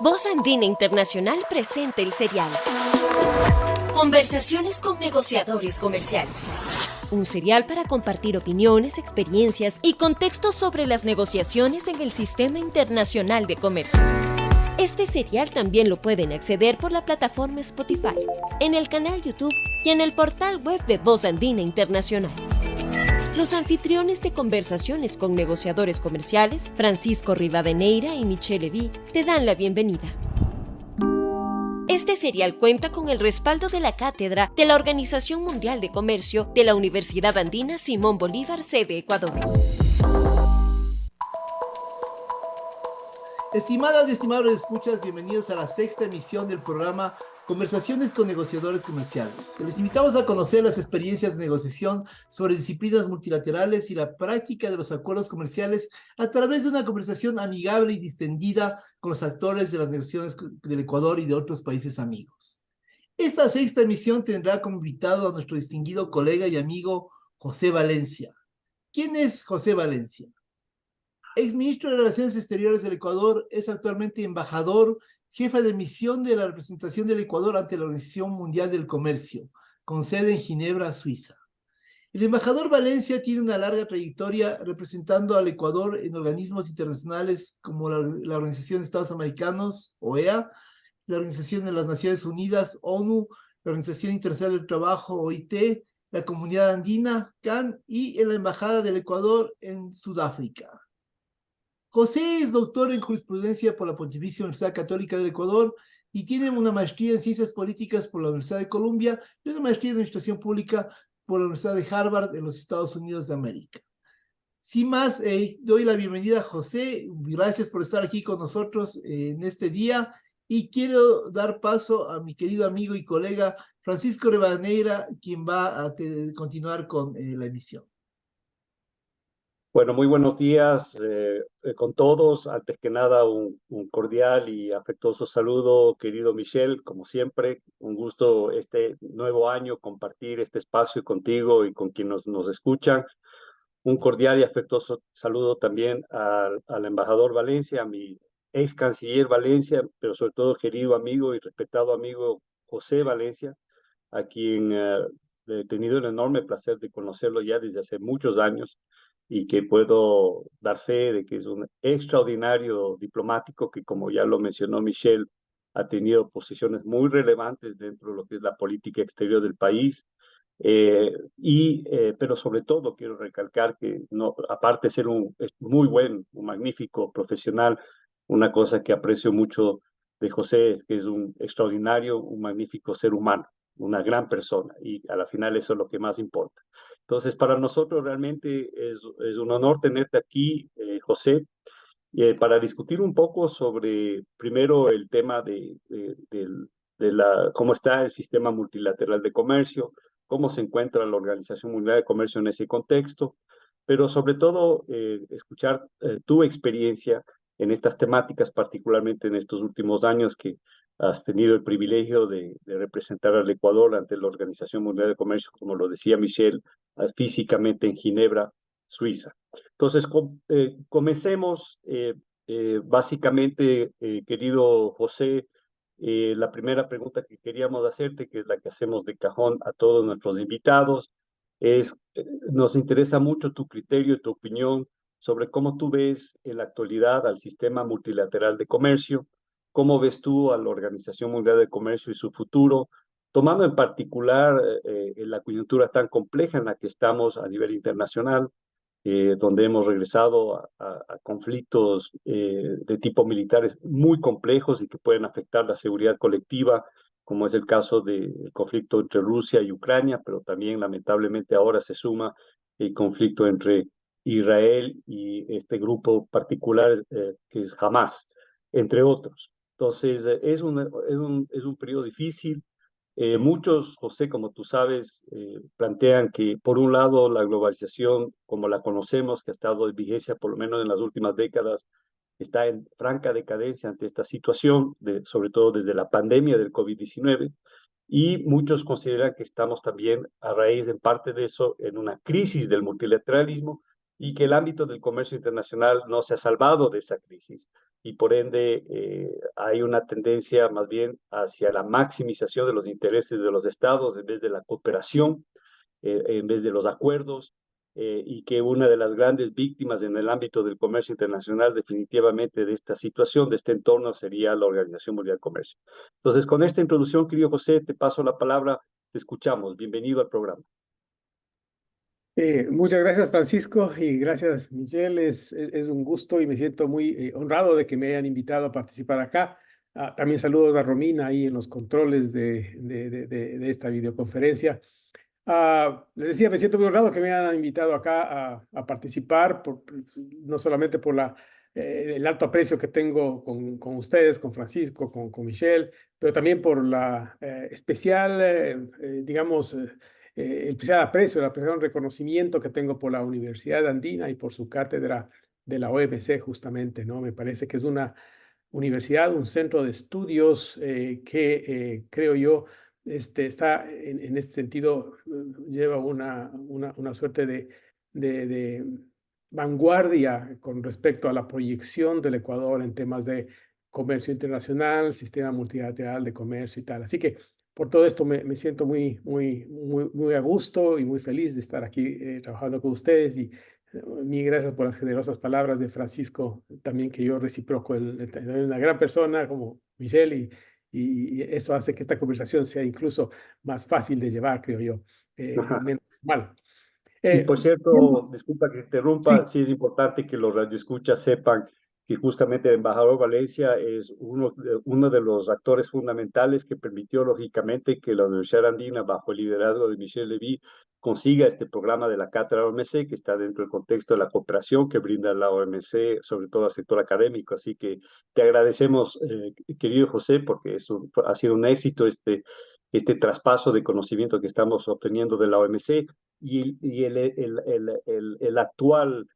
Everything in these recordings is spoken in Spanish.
Voz Andina Internacional presenta el serial Conversaciones con negociadores comerciales. Un serial para compartir opiniones, experiencias y contextos sobre las negociaciones en el sistema internacional de comercio. Este serial también lo pueden acceder por la plataforma Spotify, en el canal YouTube y en el portal web de Voz Andina Internacional. Los anfitriones de Conversaciones con negociadores comerciales, Francisco Rivadeneira y Michelle Levy, te dan la bienvenida. Este serial cuenta con el respaldo de la cátedra de la Organización Mundial de Comercio de la Universidad Andina Simón Bolívar, sede Ecuador. Estimadas y estimados escuchas, bienvenidos a la sexta emisión del programa Conversaciones con negociadores comerciales. Les invitamos a conocer las experiencias de negociación sobre disciplinas multilaterales y la práctica de los acuerdos comerciales a través de una conversación amigable y distendida con los actores de las negociaciones del Ecuador y de otros países amigos. Esta sexta emisión tendrá como invitado a nuestro distinguido colega y amigo José Valencia. ¿Quién es José Valencia? Exministro de Relaciones Exteriores del Ecuador, es actualmente embajador, jefe de misión de la representación del Ecuador ante la Organización Mundial del Comercio, con sede en Ginebra, Suiza. El embajador Valencia tiene una larga trayectoria representando al Ecuador en organismos internacionales como la Organización de Estados Americanos, OEA, la Organización de las Naciones Unidas, ONU, la Organización Internacional del Trabajo, OIT, la Comunidad Andina, CAN, y en la Embajada del Ecuador en Sudáfrica. José es doctor en jurisprudencia por la Pontificia Universidad Católica del Ecuador y tiene una maestría en Ciencias Políticas por la Universidad de Columbia y una maestría en Administración Pública por la Universidad de Harvard en los Estados Unidos de América. Sin más, doy la bienvenida a José. Gracias por estar aquí con nosotros en este día y quiero dar paso a mi querido amigo y colega Francisco Rivadeneira, quien va a continuar con la emisión. Bueno, muy buenos días con todos. Antes que nada, un cordial y afectuoso saludo, querido Michel. Como siempre, un gusto este nuevo año compartir este espacio contigo y con quienes nos escuchan. Un cordial y afectuoso saludo también al embajador Valencia, a mi ex canciller Valencia, pero sobre todo querido amigo y respetado amigo José Valencia, a quien he tenido el enorme placer de conocerlo ya desde hace muchos años y que puedo dar fe de que es un extraordinario diplomático que, como ya lo mencionó Michelle, ha tenido posiciones muy relevantes dentro de lo que es la política exterior del país. Pero sobre todo quiero recalcar que, no, aparte de ser un muy buen, un magnífico profesional, una cosa que aprecio mucho de José es que es un extraordinario, un magnífico ser humano, una gran persona, y a la final eso es lo que más importa. Entonces, para nosotros realmente es un honor tenerte aquí, José, para discutir un poco sobre, primero, el tema cómo está el sistema multilateral de comercio, cómo se encuentra la Organización Mundial de Comercio en ese contexto, pero sobre todo escuchar tu experiencia en estas temáticas, particularmente en estos últimos años que has tenido el privilegio de representar al Ecuador ante la Organización Mundial de Comercio, como lo decía Michelle, físicamente en Ginebra, Suiza. Entonces, comencemos básicamente, querido José, la primera pregunta que queríamos hacerte, que es la que hacemos de cajón a todos nuestros invitados, es, nos interesa mucho tu criterio y tu opinión sobre cómo tú ves en la actualidad al sistema multilateral de comercio, cómo ves tú a la Organización Mundial de Comercio y su futuro, tomando en particular la coyuntura tan compleja en la que estamos a nivel internacional, donde hemos regresado a conflictos de tipo militares muy complejos y que pueden afectar la seguridad colectiva, como es el caso del conflicto entre Rusia y Ucrania, pero también lamentablemente ahora se suma el conflicto entre Israel y este grupo particular que es Hamas, entre otros. Entonces, es un periodo difícil. Muchos, José, como tú sabes, plantean que, por un lado, la globalización, como la conocemos, que ha estado en vigencia por lo menos en las últimas décadas, está en franca decadencia ante esta situación, sobre todo desde la pandemia del COVID-19, y muchos consideran que estamos también, a raíz en parte de eso, en una crisis del multilateralismo y que el ámbito del comercio internacional no se ha salvado de esa crisis. y por ende hay una tendencia más bien hacia la maximización de los intereses de los estados en vez de la cooperación, en vez de los acuerdos, y que una de las grandes víctimas en el ámbito del comercio internacional definitivamente de esta situación, de este entorno, sería la Organización Mundial del Comercio. Entonces, con esta introducción, querido José, te paso la palabra, te escuchamos. Bienvenido al programa. Muchas gracias, Francisco, y gracias, Michelle. Es un gusto y me siento muy honrado de que me hayan invitado a participar acá. También saludos a Romina ahí en los controles de esta videoconferencia. Les decía, me siento muy honrado que me hayan invitado acá a participar, no solamente por el alto aprecio que tengo con ustedes, con Francisco, con Michelle, pero también por la especial, digamos, el especial aprecio, el especial reconocimiento que tengo por la Universidad Andina y por su cátedra de la OMC, justamente, ¿no? Me parece que es una universidad, un centro de estudios que creo yo está en este sentido, lleva una suerte de vanguardia con respecto a la proyección del Ecuador en temas de comercio internacional, sistema multilateral de comercio y tal. Así que por todo esto me siento muy a gusto y muy feliz de estar aquí trabajando con ustedes y mil gracias por las generosas palabras de Francisco, también que yo reciproco, una gran persona como Michelle y eso hace que esta conversación sea incluso más fácil de llevar, creo yo, menos mal. Y por cierto, disculpa que te interrumpa, Sí, sí es importante que los radioescuchas sepan que justamente el embajador Valencia es uno de los actores fundamentales que permitió, lógicamente, que la Universidad Andina, bajo el liderazgo de Michel Levy, consiga este programa de la cátedra OMC, que está dentro del contexto de la cooperación que brinda la OMC, sobre todo al sector académico. Así que te agradecemos, querido José, porque ha sido un éxito este traspaso de conocimiento que estamos obteniendo de la OMC y el actual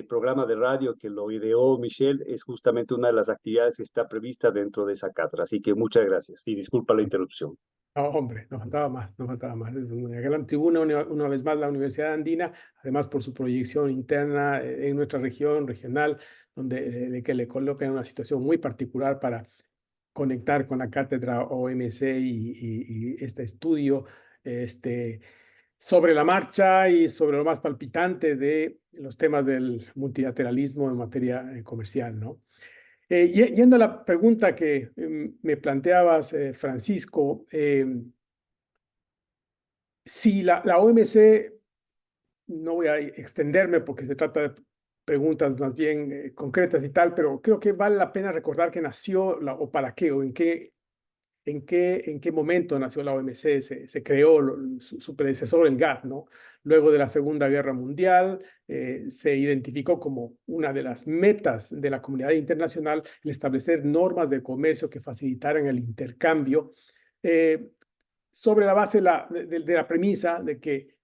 programa de radio que lo ideó Michelle es justamente una de las actividades que está prevista dentro de esa cátedra. Así que muchas gracias y disculpa la interrupción. no, hombre, no faltaba más, no faltaba más. Es una gran tribuna, una vez más, la Universidad Andina, además por su proyección interna en nuestra región, regional, donde que le coloca en una situación muy particular para conectar con la cátedra OMC y este estudio sobre la marcha y sobre lo más palpitante de los temas del multilateralismo en materia comercial, ¿no? Yendo a la pregunta que me planteabas, Francisco, si la OMC, no voy a extenderme porque se trata de preguntas más bien concretas y tal, pero creo que vale la pena recordar que nació o para qué o en qué momento nació la OMC, se creó su predecesor, el GATT, ¿no? Luego de la Segunda Guerra Mundial, se identificó como una de las metas de la comunidad internacional el establecer normas de comercio que facilitaran el intercambio, sobre la base de la premisa de que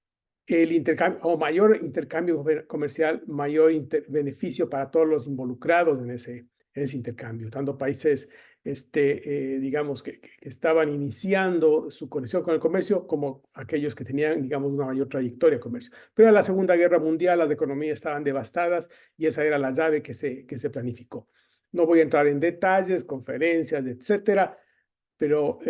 el intercambio o mayor intercambio comercial, mayor beneficio para todos los involucrados en ese intercambio, tanto países digamos, que estaban iniciando su conexión con el comercio, como aquellos que tenían, digamos, una mayor trayectoria de comercio. Pero en la Segunda Guerra Mundial las economías estaban devastadas y esa era la llave que se planificó. No voy a entrar en detalles, conferencias, etcétera, pero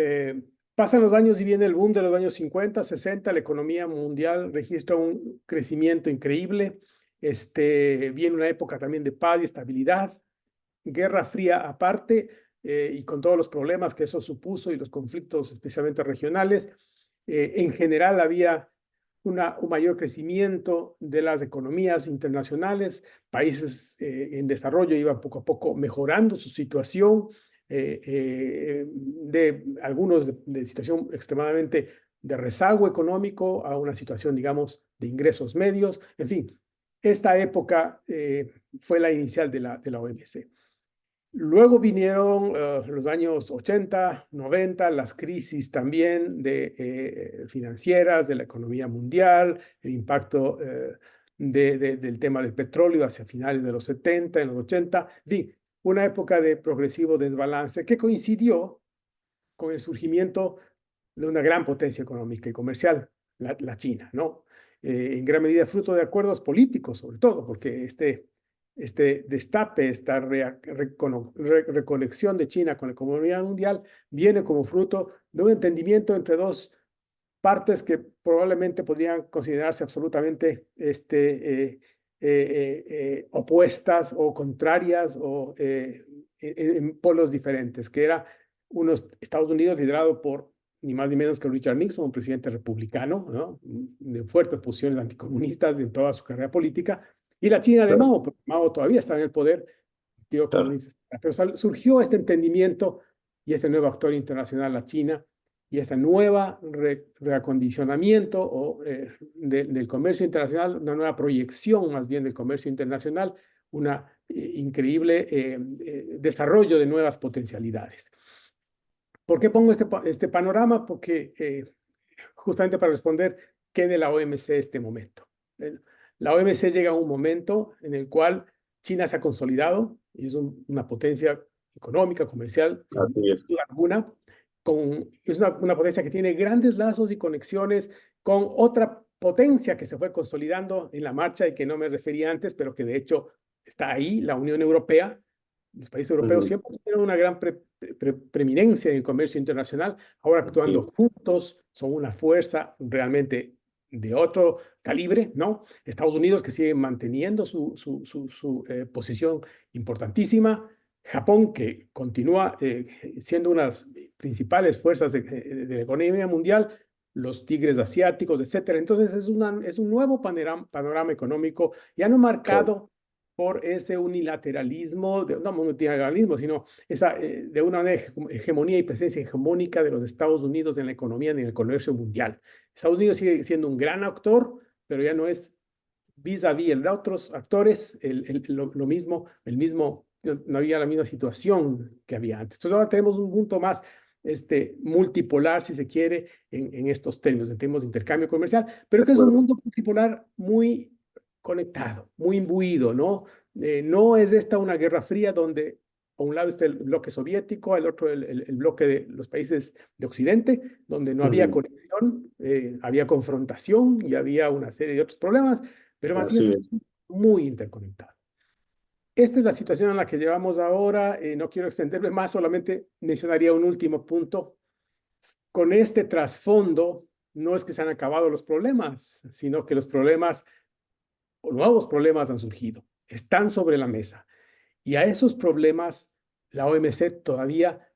pasan los años y viene el boom de los años 50, 60, la economía mundial registra un crecimiento increíble, viene una época también de paz y estabilidad, Guerra Fría aparte, y con todos los problemas que eso supuso y los conflictos especialmente regionales, en general había un mayor crecimiento de las economías internacionales, países en desarrollo iban poco a poco mejorando su situación, de algunos de situación extremadamente de rezago económico a una situación, digamos, de ingresos medios, en fin, esta época fue la inicial de la OMC. Luego vinieron los años 80, 90, las crisis también financieras de la economía mundial, el impacto del tema del petróleo hacia finales de los 70, en los 80, en fin, una época de progresivo desbalance que coincidió con el surgimiento de una gran potencia económica y comercial, la China, ¿no? En gran medida fruto de acuerdos políticos, sobre todo, porque este destape, esta reconexión de China con la economía mundial viene como fruto de un entendimiento entre dos partes que probablemente podrían considerarse absolutamente opuestas o contrarias o en polos diferentes, que era unos Estados Unidos liderado por ni más ni menos que Richard Nixon, un presidente republicano, ¿no? De fuertes posiciones anticomunistas en toda su carrera política, y la China de Claro, Mao, porque Mao todavía está en el poder, Partido claro. Comunista. Pero surgió este entendimiento y este nuevo actor internacional, la China, y este nuevo reacondicionamiento del comercio internacional, una nueva proyección más bien del comercio internacional, un increíble desarrollo de nuevas potencialidades. ¿Por qué pongo este panorama? Porque justamente para responder qué de la OMC este momento. La OMC llega a un momento en el cual China se ha consolidado y es una potencia económica, comercial, sin Así es. duda alguna. Es una potencia que tiene grandes lazos y conexiones con otra potencia que se fue consolidando en la marcha y que no me refería antes, pero que de hecho está ahí, la Unión Europea. Los países europeos Ujú, siempre tienen una gran preeminencia en el comercio internacional, ahora así actuando es. juntos, son una fuerza realmente de otro calibre, ¿no? Estados Unidos que sigue manteniendo su posición importantísima, Japón que continúa siendo unas principales fuerzas de la economía mundial, los tigres asiáticos, etcétera. Entonces es un nuevo panorama económico ya no Claro, marcado por ese unilateralismo, no multilateralismo, sino de una hegemonía y presencia hegemónica de los Estados Unidos en la economía ni en el comercio mundial. Estados Unidos sigue siendo un gran actor, pero ya no es vis-a-vis el de otros actores, lo mismo, no había la misma situación que había antes. Entonces ahora tenemos un punto más multipolar, si se quiere, en estos términos, en términos de intercambio comercial, pero de que es un acuerdo. mundo multipolar muy conectado, muy imbuido, ¿no? No es esta una guerra fría donde a un lado está el bloque soviético, al otro el bloque de los países de Occidente, donde no había Ujú, conexión, había confrontación y había una serie de otros problemas, pero más bien así es es. muy interconectado. Esta es la situación en la que llevamos ahora. No quiero extenderme más, solamente mencionaría un último punto. Con este trasfondo, no es que se han acabado los problemas, sino que los problemas o nuevos problemas han surgido, están sobre la mesa. Y a esos problemas la OMC todavía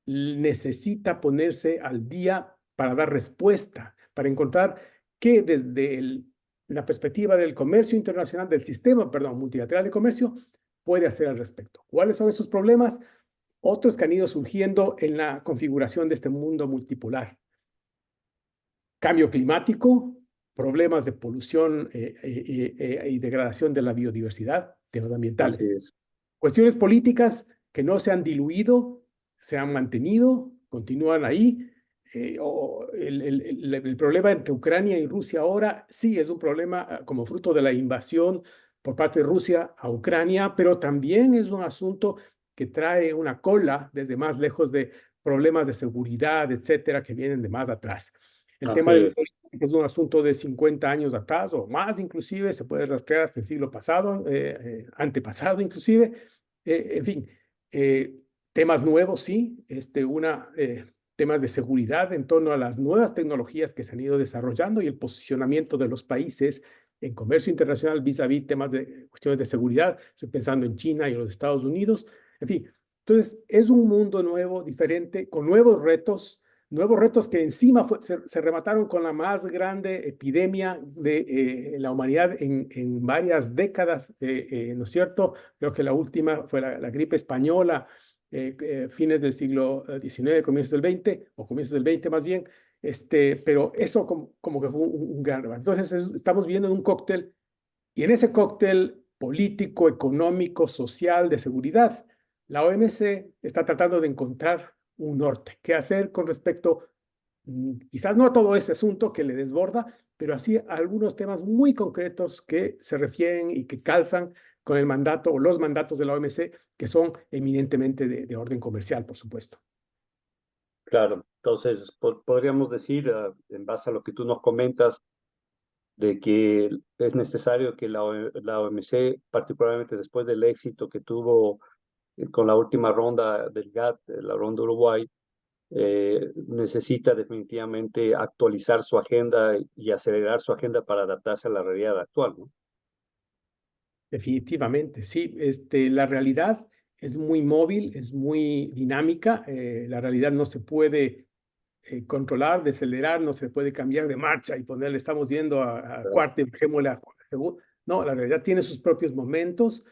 necesita ponerse al día para dar respuesta, para encontrar que desde la perspectiva del comercio internacional, del sistema, perdón, multilateral de comercio, puede hacer al respecto. ¿Cuáles son esos problemas? Otros que han ido surgiendo en la configuración de este mundo multipolar. Cambio climático, problemas de polución y degradación de la biodiversidad, temas Así ambientales. es. Cuestiones políticas que no se han diluido, se han mantenido, continúan ahí. El problema entre Ucrania y Rusia ahora sí es un problema como fruto de la invasión por parte de Rusia a Ucrania, pero también es un asunto que trae una cola desde más lejos de problemas de seguridad, etcétera, que vienen de más atrás. El tema Así del es. que es un asunto de 50 años atrás o más inclusive, se puede rastrear hasta el siglo pasado, antepasado inclusive. En fin, temas nuevos, sí, temas de seguridad en torno a las nuevas tecnologías que se han ido desarrollando y el posicionamiento de los países en comercio internacional vis-a-vis temas de cuestiones de seguridad. Estoy pensando en China y los Estados Unidos. En fin, entonces es un mundo nuevo, diferente, con nuevos retos que encima se remataron con la más grande epidemia de la humanidad en varias décadas, ¿no es cierto? Creo que la última fue la gripe española, fines del siglo XIX, comienzos del XX, o comienzos del XX más bien, pero eso como que fue un gran debate. Entonces estamos viendo un cóctel, y en ese cóctel político, económico, social, de seguridad, la OMC está tratando de encontrar un norte. ¿Qué hacer con respecto, quizás no a todo ese asunto que le desborda, pero así a algunos temas muy concretos que se refieren y que calzan con el mandato o los mandatos de la OMC, que son eminentemente de orden comercial, por supuesto? Claro. Entonces, podríamos decir, en base a lo que tú nos comentas, de que es necesario que la OMC, particularmente después del éxito que tuvo con la última ronda del GATT, la ronda Uruguay, necesita definitivamente actualizar su agenda y acelerar su agenda para adaptarse a la realidad actual, ¿no? Definitivamente, sí. La realidad es muy móvil, es muy dinámica. La realidad no se puede controlar, decelerar, no se puede cambiar de marcha y ponerle, estamos yendo a cuarta y bajémosle a segunda. No, la realidad tiene sus propios momentos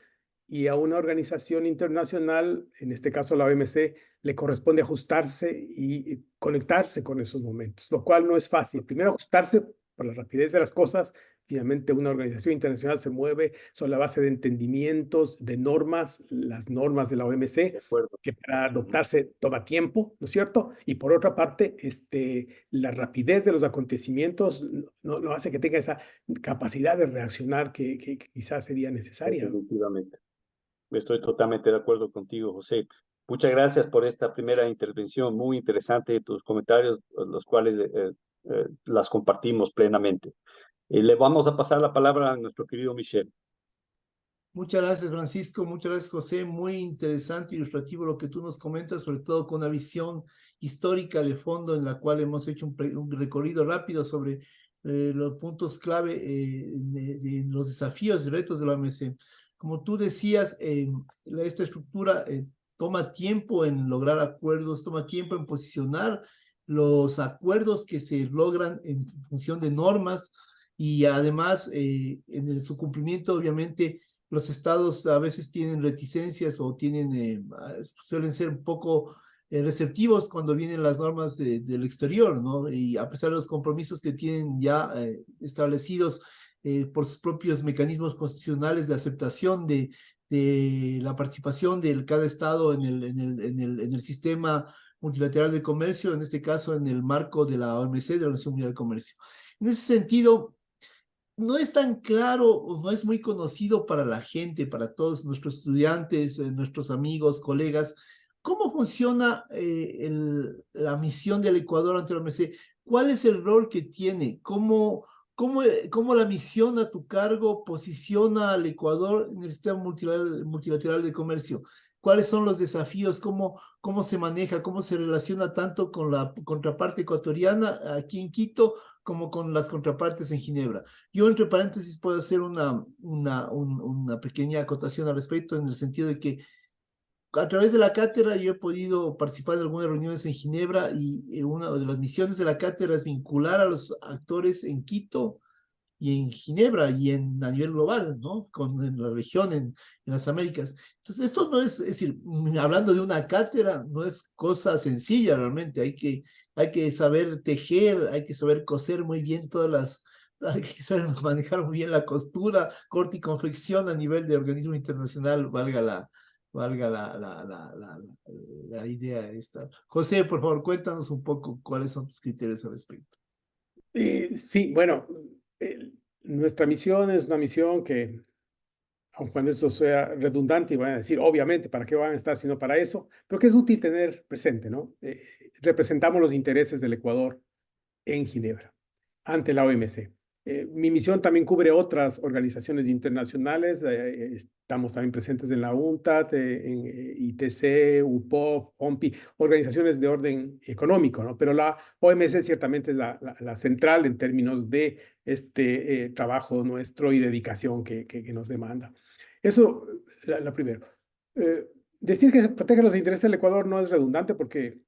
y a una organización internacional, en este caso la OMC, le corresponde ajustarse y conectarse con esos momentos, lo cual no es fácil. Primero ajustarse por la rapidez de las cosas. Finalmente, una organización internacional se mueve sobre la base de entendimientos, de normas, las normas de la De OMC, acuerdo. que para adoptarse toma tiempo, ¿no es cierto? Y por otra parte, la rapidez de los acontecimientos no hace que tenga esa capacidad de reaccionar que quizás sería necesaria. Definitivamente. Estoy totalmente de acuerdo contigo, José. Muchas gracias por esta primera intervención, muy interesante, tus comentarios, los cuales las compartimos plenamente. Le vamos a pasar la palabra a nuestro querido Michel. Muchas gracias, Francisco. Muchas gracias, José. Muy interesante, ilustrativo lo que tú nos comentas, sobre todo con una visión histórica de fondo en la cual hemos hecho un recorrido rápido sobre los puntos clave de los desafíos y retos de la OMC. Como tú decías, esta estructura toma tiempo en lograr acuerdos, toma tiempo en posicionar los acuerdos que se logran en función de normas y además su cumplimiento, obviamente, los estados a veces tienen reticencias o suelen ser un poco receptivos cuando vienen las normas del exterior, ¿no? Y a pesar de los compromisos que tienen ya establecidos por sus propios mecanismos constitucionales de aceptación de la participación de cada estado en el sistema multilateral de comercio, en este caso en el marco de la OMC, de la Organización Mundial de Comercio. En ese sentido, no es tan claro o no es muy conocido para la gente, para todos nuestros estudiantes, nuestros amigos, colegas, cómo funciona la misión del Ecuador ante la OMC. ¿Cuál es el rol que tiene? ¿Cómo la misión a tu cargo posiciona al Ecuador en el sistema multilateral de comercio? ¿Cuáles son los desafíos? ¿Cómo se maneja? ¿Cómo se relaciona tanto con la contraparte ecuatoriana aquí en Quito como con las contrapartes en Ginebra? Yo, entre paréntesis, puedo hacer una pequeña acotación al respecto, en el sentido de que a través de la cátedra yo he podido participar en algunas reuniones en Ginebra y una de las misiones de la cátedra es vincular a los actores en Quito y en Ginebra y a nivel global, ¿no? En la región, en las Américas. Entonces, esto no es decir, hablando de una cátedra, no es cosa sencilla realmente. Hay que saber tejer, hay que saber coser muy bien hay que saber manejar muy bien la costura, corte y confección a nivel de organismo internacional, valga la idea esta. José, por favor, cuéntanos un poco cuáles son tus criterios al respecto. Sí, bueno, nuestra misión es una misión que, aun cuando eso sea redundante y van a decir, obviamente, ¿para qué van a estar sino para eso? Pero que es útil tener presente, ¿no? Representamos los intereses del Ecuador en Ginebra, ante la OMC. Mi misión también cubre otras organizaciones internacionales. Estamos también presentes en la UNCTAD, en ITC, UPOP, OMPI, organizaciones de orden económico, ¿no? Pero la OMC ciertamente es la central en términos de este trabajo nuestro y dedicación que nos demanda. Eso, la primero. Decir que protege los intereses del Ecuador no es redundante porque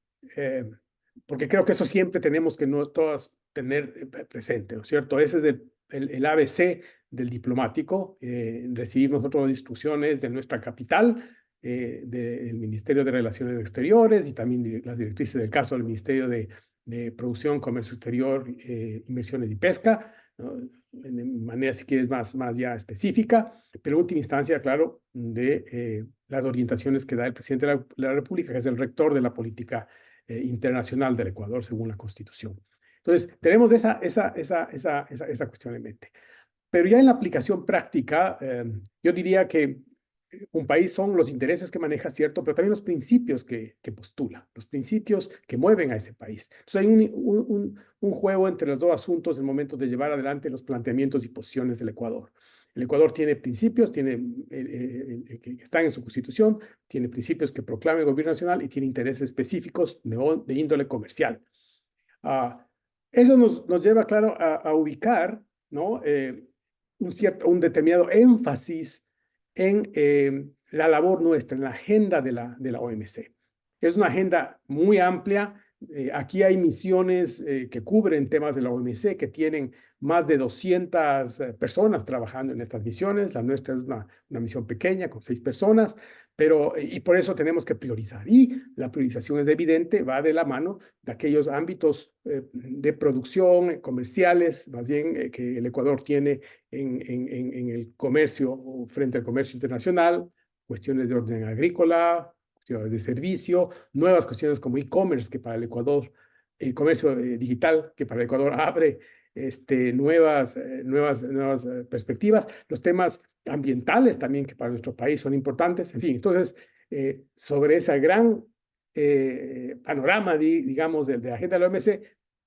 creo que eso siempre tenemos que no todas tener presente, ¿no es cierto? Ese es el ABC del diplomático. Recibimos nosotros instrucciones de nuestra capital, del Ministerio de Relaciones Exteriores y también las directrices del caso del Ministerio de Producción, Comercio Exterior, Inversiones y Pesca, ¿no? De manera, si quieres, más ya específica, pero en última instancia, claro, de las orientaciones que da el presidente de la República, que es el rector de la política internacional del Ecuador, según la Constitución. Entonces, tenemos esa cuestión en mente. Pero ya en la aplicación práctica, yo diría que un país son los intereses que maneja, cierto, pero también los principios que postula, los principios que mueven a ese país. Entonces hay un juego entre los dos asuntos en el momento de llevar adelante los planteamientos y posiciones del Ecuador. El Ecuador tiene principios, que están en su constitución, tiene principios que proclama el gobierno nacional y tiene intereses específicos de índole comercial. Eso nos lleva, claro, a ubicar, ¿no? Un determinado énfasis en la labor nuestra, en la agenda de la OMC. Es una agenda muy amplia. Aquí hay misiones que cubren temas de la OMC, que tienen más de 200 personas trabajando en estas misiones. La nuestra es una misión pequeña, con 6 personas, y por eso tenemos que priorizar. Y la priorización es evidente, va de la mano de aquellos ámbitos de producción, comerciales, más bien que el Ecuador tiene en el comercio, frente al comercio internacional, cuestiones de orden agrícola, cuestiones de servicio, nuevas cuestiones como e-commerce, que para el Ecuador, comercio digital, que para el Ecuador abre nuevas perspectivas, los temas ambientales también, que para nuestro país son importantes, en fin. Entonces, sobre ese gran panorama, digamos, de la agenda de la OMC,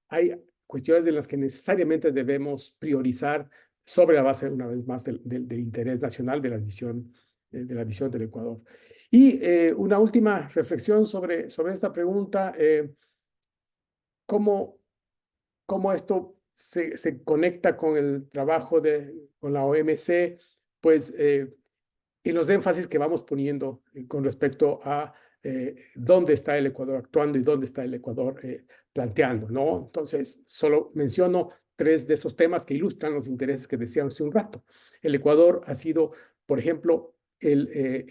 hay cuestiones de las que necesariamente debemos priorizar sobre la base, una vez más, del interés nacional de la visión del Ecuador. Y una última reflexión sobre esta pregunta, ¿cómo esto se conecta con el trabajo con la OMC? Pues y los énfasis que vamos poniendo con respecto a dónde está el Ecuador actuando y dónde está el Ecuador planteando, ¿no? Entonces, solo menciono 3 de esos temas que ilustran los intereses que decíamos hace un rato. El Ecuador ha sido, por ejemplo, el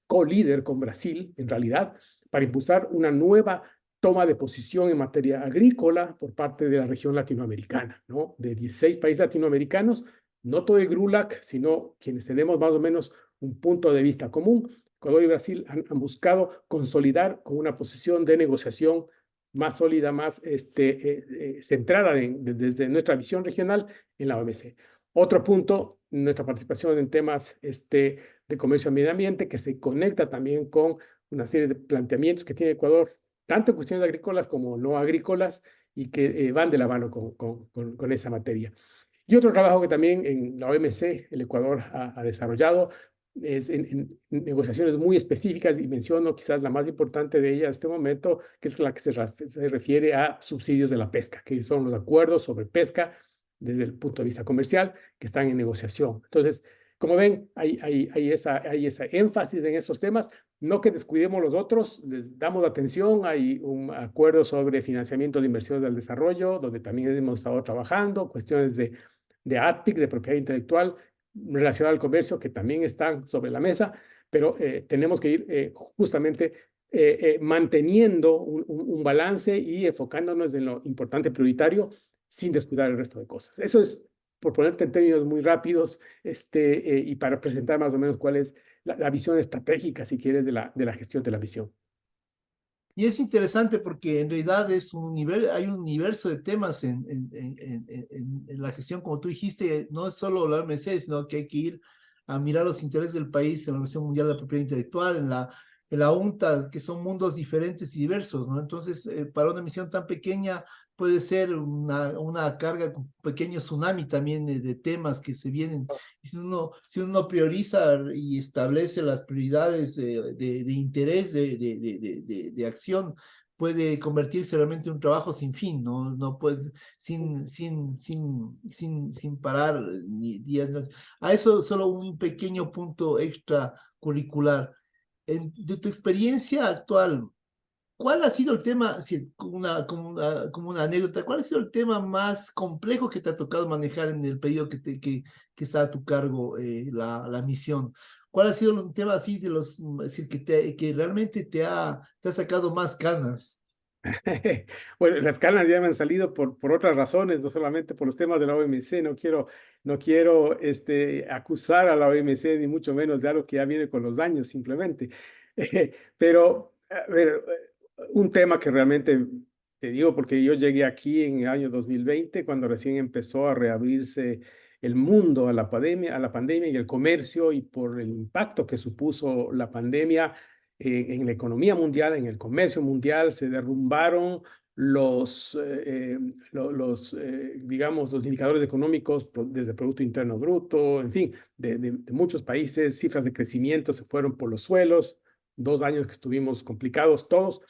co-líder con Brasil, en realidad, para impulsar una nueva toma de posición en materia agrícola por parte de la región latinoamericana, ¿no? De 16 países latinoamericanos, no todo el GRULAC, sino quienes tenemos más o menos un punto de vista común. Ecuador y Brasil han buscado consolidar con una posición de negociación más sólida, más centrada desde nuestra visión regional en la OMC. Otro punto, nuestra participación en temas de comercio y medio ambiente, que se conecta también con una serie de planteamientos que tiene Ecuador, tanto en cuestiones agrícolas como no agrícolas, y que van de la mano con esa materia. Y otro trabajo que también en la OMC el Ecuador ha desarrollado es en negociaciones muy específicas, y menciono quizás la más importante de ellas en este momento, que es la que se refiere a subsidios de la pesca, que son los acuerdos sobre pesca desde el punto de vista comercial que están en negociación. Entonces, como ven, hay esa énfasis en esos temas. No que descuidemos los otros, les damos atención. Hay un acuerdo sobre financiamiento de inversiones del desarrollo, donde también hemos estado trabajando, cuestiones de ATPIC, de propiedad intelectual, relacionada al comercio, que también están sobre la mesa, pero tenemos que ir justamente manteniendo un balance y enfocándonos en lo importante prioritario sin descuidar el resto de cosas. Eso es, por ponerte en términos muy rápidos, y para presentar más o menos cuál es la visión estratégica, si quieres, de la gestión de la misión. Y es interesante porque en realidad hay un universo de temas en la gestión, como tú dijiste, no es solo la OMC, sino que hay que ir a mirar los intereses del país en la Organización Mundial de la Propiedad Intelectual, en la UNCTAD, que son mundos diferentes y diversos, ¿no? Entonces, para una misión tan pequeña puede ser una carga, un pequeño tsunami también de temas que se vienen. Y si uno prioriza y establece las prioridades de interés, de acción, puede convertirse realmente en un trabajo sin fin, ¿no? No puede, sin parar ni días. A eso solo un pequeño punto extra curricular. De tu experiencia actual, ¿cuál ha sido el tema, como una anécdota, cuál ha sido el tema más complejo que te ha tocado manejar en el periodo que está a tu cargo la misión? ¿Cuál ha sido un tema así decir, que realmente te ha sacado más canas? Bueno, las canas ya me han salido por otras razones, no solamente por los temas de la OMC. No quiero acusar a la OMC, ni mucho menos de algo que ya viene con los daños, simplemente. Pero, a ver, un tema que realmente Te digo porque yo llegué aquí en el año 2020, cuando recién empezó a reabrirse el mundo a la pandemia y el comercio, y por el impacto que supuso la pandemia en la economía mundial, en el comercio mundial, se derrumbaron digamos, los indicadores económicos, desde Producto Interno Bruto, en fin, de muchos países. Cifras de crecimiento se fueron por los suelos, 2 años que estuvimos complicados todos.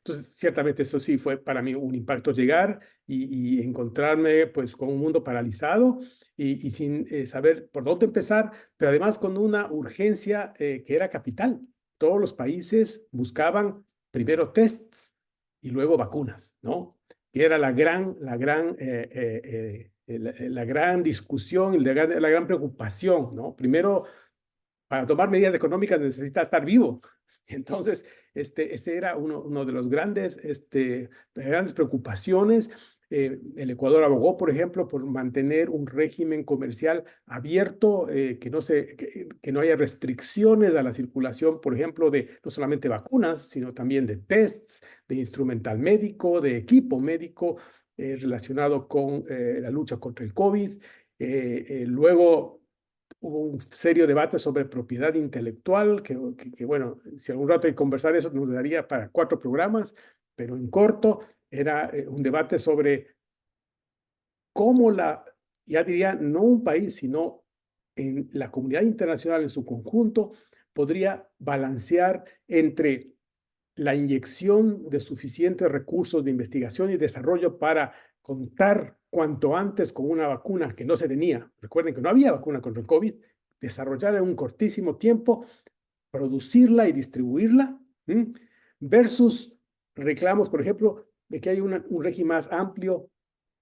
Entonces, ciertamente eso sí fue para mí un impacto llegar y encontrarme pues con un mundo paralizado y sin saber por dónde empezar, pero además con una urgencia que era capital. Todos los países buscaban primero tests y luego vacunas, ¿no? Que era la gran discusión y la gran preocupación, ¿no? Primero, para tomar medidas económicas necesita estar vivo. Entonces, ese era uno de los grandes preocupaciones. El Ecuador abogó, por ejemplo, por mantener un régimen comercial abierto, que no haya restricciones a la circulación, por ejemplo, de no solamente vacunas, sino también de tests, de instrumental médico, de equipo médico relacionado con la lucha contra el COVID. Luego hubo un serio debate sobre propiedad intelectual, bueno, si algún rato hay que conversar eso, nos daría para 4 programas, pero en corto era un debate sobre cómo ya diría, no un país, sino en la comunidad internacional en su conjunto, podría balancear entre la inyección de suficientes recursos de investigación y desarrollo para contar cuanto antes con una vacuna que no se tenía. Recuerden que no había vacuna contra el COVID, desarrollarla en un cortísimo tiempo, producirla y distribuirla, versus reclamos, por ejemplo, de que hay un régimen más amplio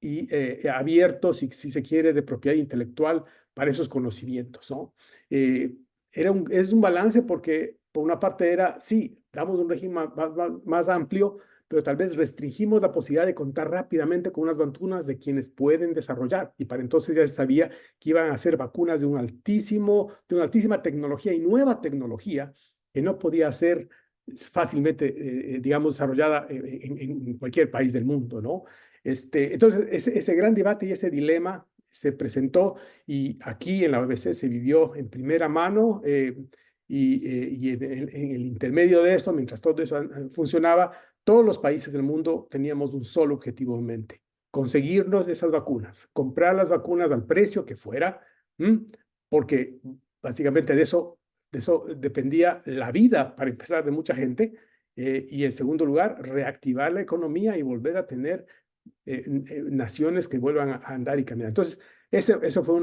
y abierto, si se quiere, de propiedad intelectual para esos conocimientos, ¿no? Es un balance porque, por una parte, sí, damos un régimen más amplio, pero tal vez restringimos la posibilidad de contar rápidamente con unas vacunas de quienes pueden desarrollar. Y para entonces ya se sabía que iban a ser vacunas de una altísima tecnología y nueva tecnología que no podía ser fácilmente, digamos, desarrollada en cualquier país del mundo, ¿no? Entonces, ese gran debate y ese dilema se presentó, y aquí en la OMC se vivió en primera mano, y en el intermedio de eso, mientras todo eso funcionaba, todos los países del mundo teníamos un solo objetivo en mente: conseguirnos esas vacunas, comprar las vacunas al precio que fuera, porque básicamente de eso dependía la vida, para empezar, de mucha gente, y en segundo lugar, reactivar la economía y volver a tener naciones que vuelvan a andar y caminar. Entonces, eso fue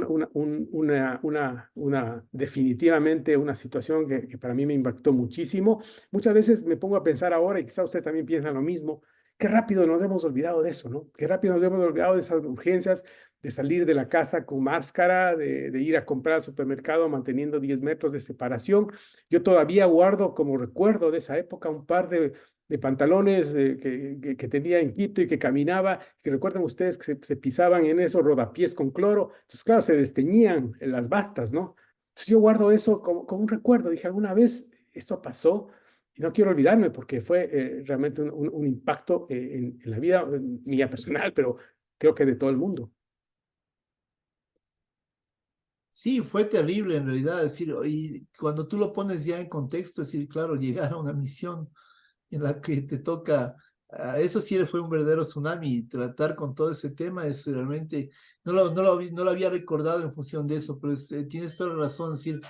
definitivamente una situación que para mí me impactó muchísimo. Muchas veces me pongo a pensar ahora, y quizá ustedes también piensan lo mismo: qué rápido nos hemos olvidado de eso, ¿no? Qué rápido nos hemos olvidado de esas urgencias, de salir de la casa con máscara, de ir a comprar al supermercado manteniendo 10 metros de separación. Yo todavía guardo como recuerdo de esa época un par de pantalones que tenía en Quito y que caminaba, que recuerdan ustedes que se pisaban en esos rodapiés con cloro. Entonces, claro, se desteñían las bastas, ¿no? Entonces yo guardo eso como un recuerdo. Dije, alguna vez esto pasó y no quiero olvidarme, porque fue realmente un impacto en la vida mía personal, pero creo que de todo el mundo. Sí, fue terrible en realidad, es decir, y cuando tú lo pones ya en contexto, es decir, claro, llegar a una misión en la que te toca, eso sí fue un verdadero tsunami, y tratar con todo ese tema es realmente, no lo había recordado en función de eso, pero tienes toda la razón, es decir,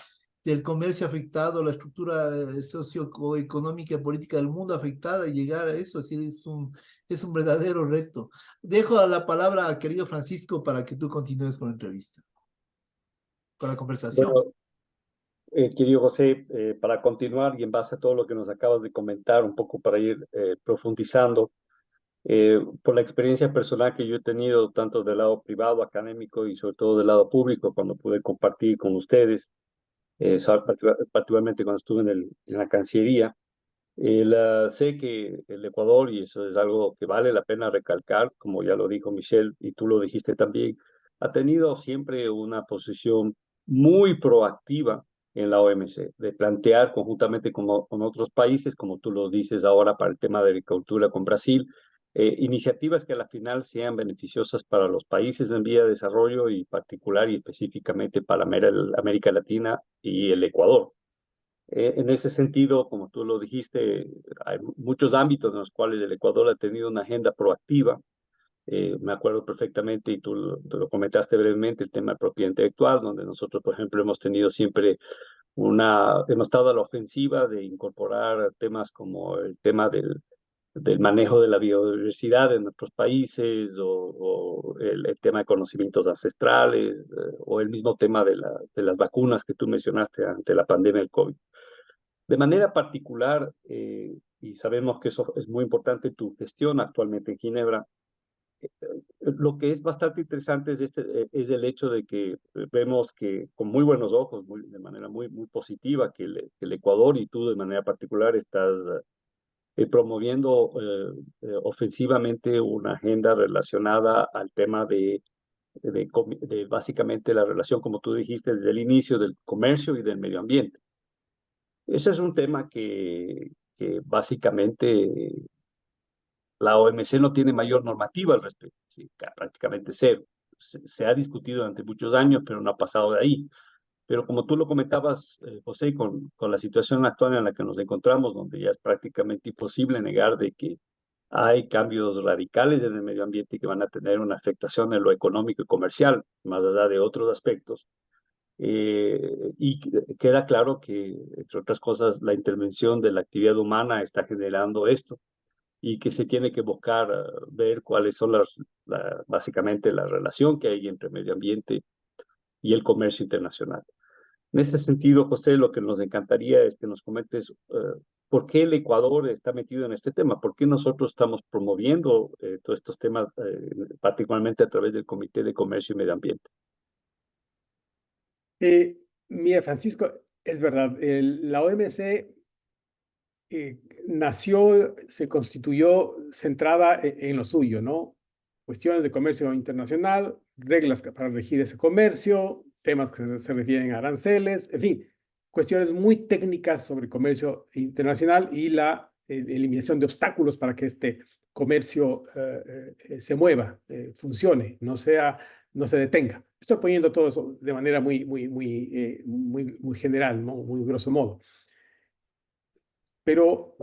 del comercio afectado, la estructura socioeconómica y política del mundo afectada, y llegar a eso, es decir, es un verdadero reto. Dejo la palabra a querido Francisco para que tú continúes con la entrevista, con la conversación. Bueno, querido José, para continuar y en base a todo lo que nos acabas de comentar, un poco para ir profundizando, por la experiencia personal que yo he tenido, tanto del lado privado, académico y sobre todo del lado público, cuando pude compartir con ustedes, particularmente cuando estuve en la Cancillería, sé que el Ecuador, y eso es algo que vale la pena recalcar, como ya lo dijo Michelle y tú lo dijiste también, ha tenido siempre una posición muy proactiva en la OMC, de plantear conjuntamente con otros países, como tú lo dices ahora para el tema de agricultura con Brasil, iniciativas que a la final sean beneficiosas para los países en vía de desarrollo y particular y específicamente para América Latina y el Ecuador. En ese sentido, como tú lo dijiste, hay muchos ámbitos en los cuales el Ecuador ha tenido una agenda proactiva. Me acuerdo perfectamente, y tú lo comentaste brevemente, el tema de propiedad intelectual, donde nosotros, por ejemplo, hemos tenido siempre hemos estado a la ofensiva de incorporar temas como el tema del manejo de la biodiversidad en nuestros países, o el tema de conocimientos ancestrales, o el mismo tema de las vacunas que tú mencionaste ante la pandemia del COVID. De manera particular, y sabemos que eso es muy importante, tu gestión actualmente en Ginebra, lo que es bastante interesante es el hecho de que vemos que con muy buenos ojos, de manera muy positiva, que el Ecuador y tú de manera particular estás promoviendo ofensivamente una agenda relacionada al tema de básicamente la relación, como tú dijiste, desde el inicio del comercio y del medio ambiente. Ese es un tema que básicamente la OMC no tiene mayor normativa al respecto, ¿sí? Prácticamente cero. Se ha discutido durante muchos años, pero no ha pasado de ahí. Pero como tú lo comentabas, José, con la situación actual en la que nos encontramos, donde ya es prácticamente imposible negar de que hay cambios radicales en el medio ambiente que van a tener una afectación en lo económico y comercial, más allá de otros aspectos. Y queda claro que, entre otras cosas, la intervención de la actividad humana está generando esto, y que se tiene que buscar ver cuáles son básicamente la relación que hay entre medio ambiente y el comercio internacional. En ese sentido, José, lo que nos encantaría es que nos comentes por qué el Ecuador está metido en este tema, por qué nosotros estamos promoviendo todos estos temas, particularmente a través del Comité de Comercio y Medio Ambiente. Mira, Francisco, es verdad, la OMC nació, se constituyó centrada en lo suyo, ¿no? Cuestiones de comercio internacional, reglas para regir ese comercio, temas que se refieren a aranceles, en fin, cuestiones muy técnicas sobre comercio internacional y la eliminación de obstáculos para que este comercio se mueva, funcione, no se detenga. Estoy poniendo todo eso de manera muy general, ¿no? Muy grosso modo. Pero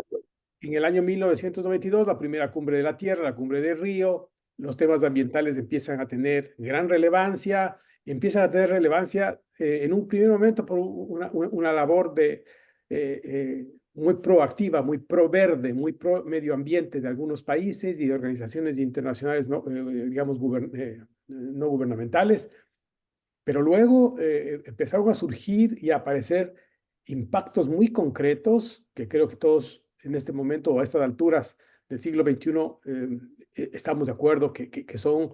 en el año 1992, la primera cumbre de la Tierra, la cumbre de Río, los temas ambientales empiezan a tener gran relevancia, empiezan a tener relevancia en un primer momento por una labor muy proactiva, muy pro verde, muy pro medio ambiente de algunos países y de organizaciones internacionales, digamos, no gubernamentales. Pero luego empezaron a surgir y a aparecer impactos muy concretos que creo que todos en este momento o a estas alturas del siglo XXI estamos de acuerdo que son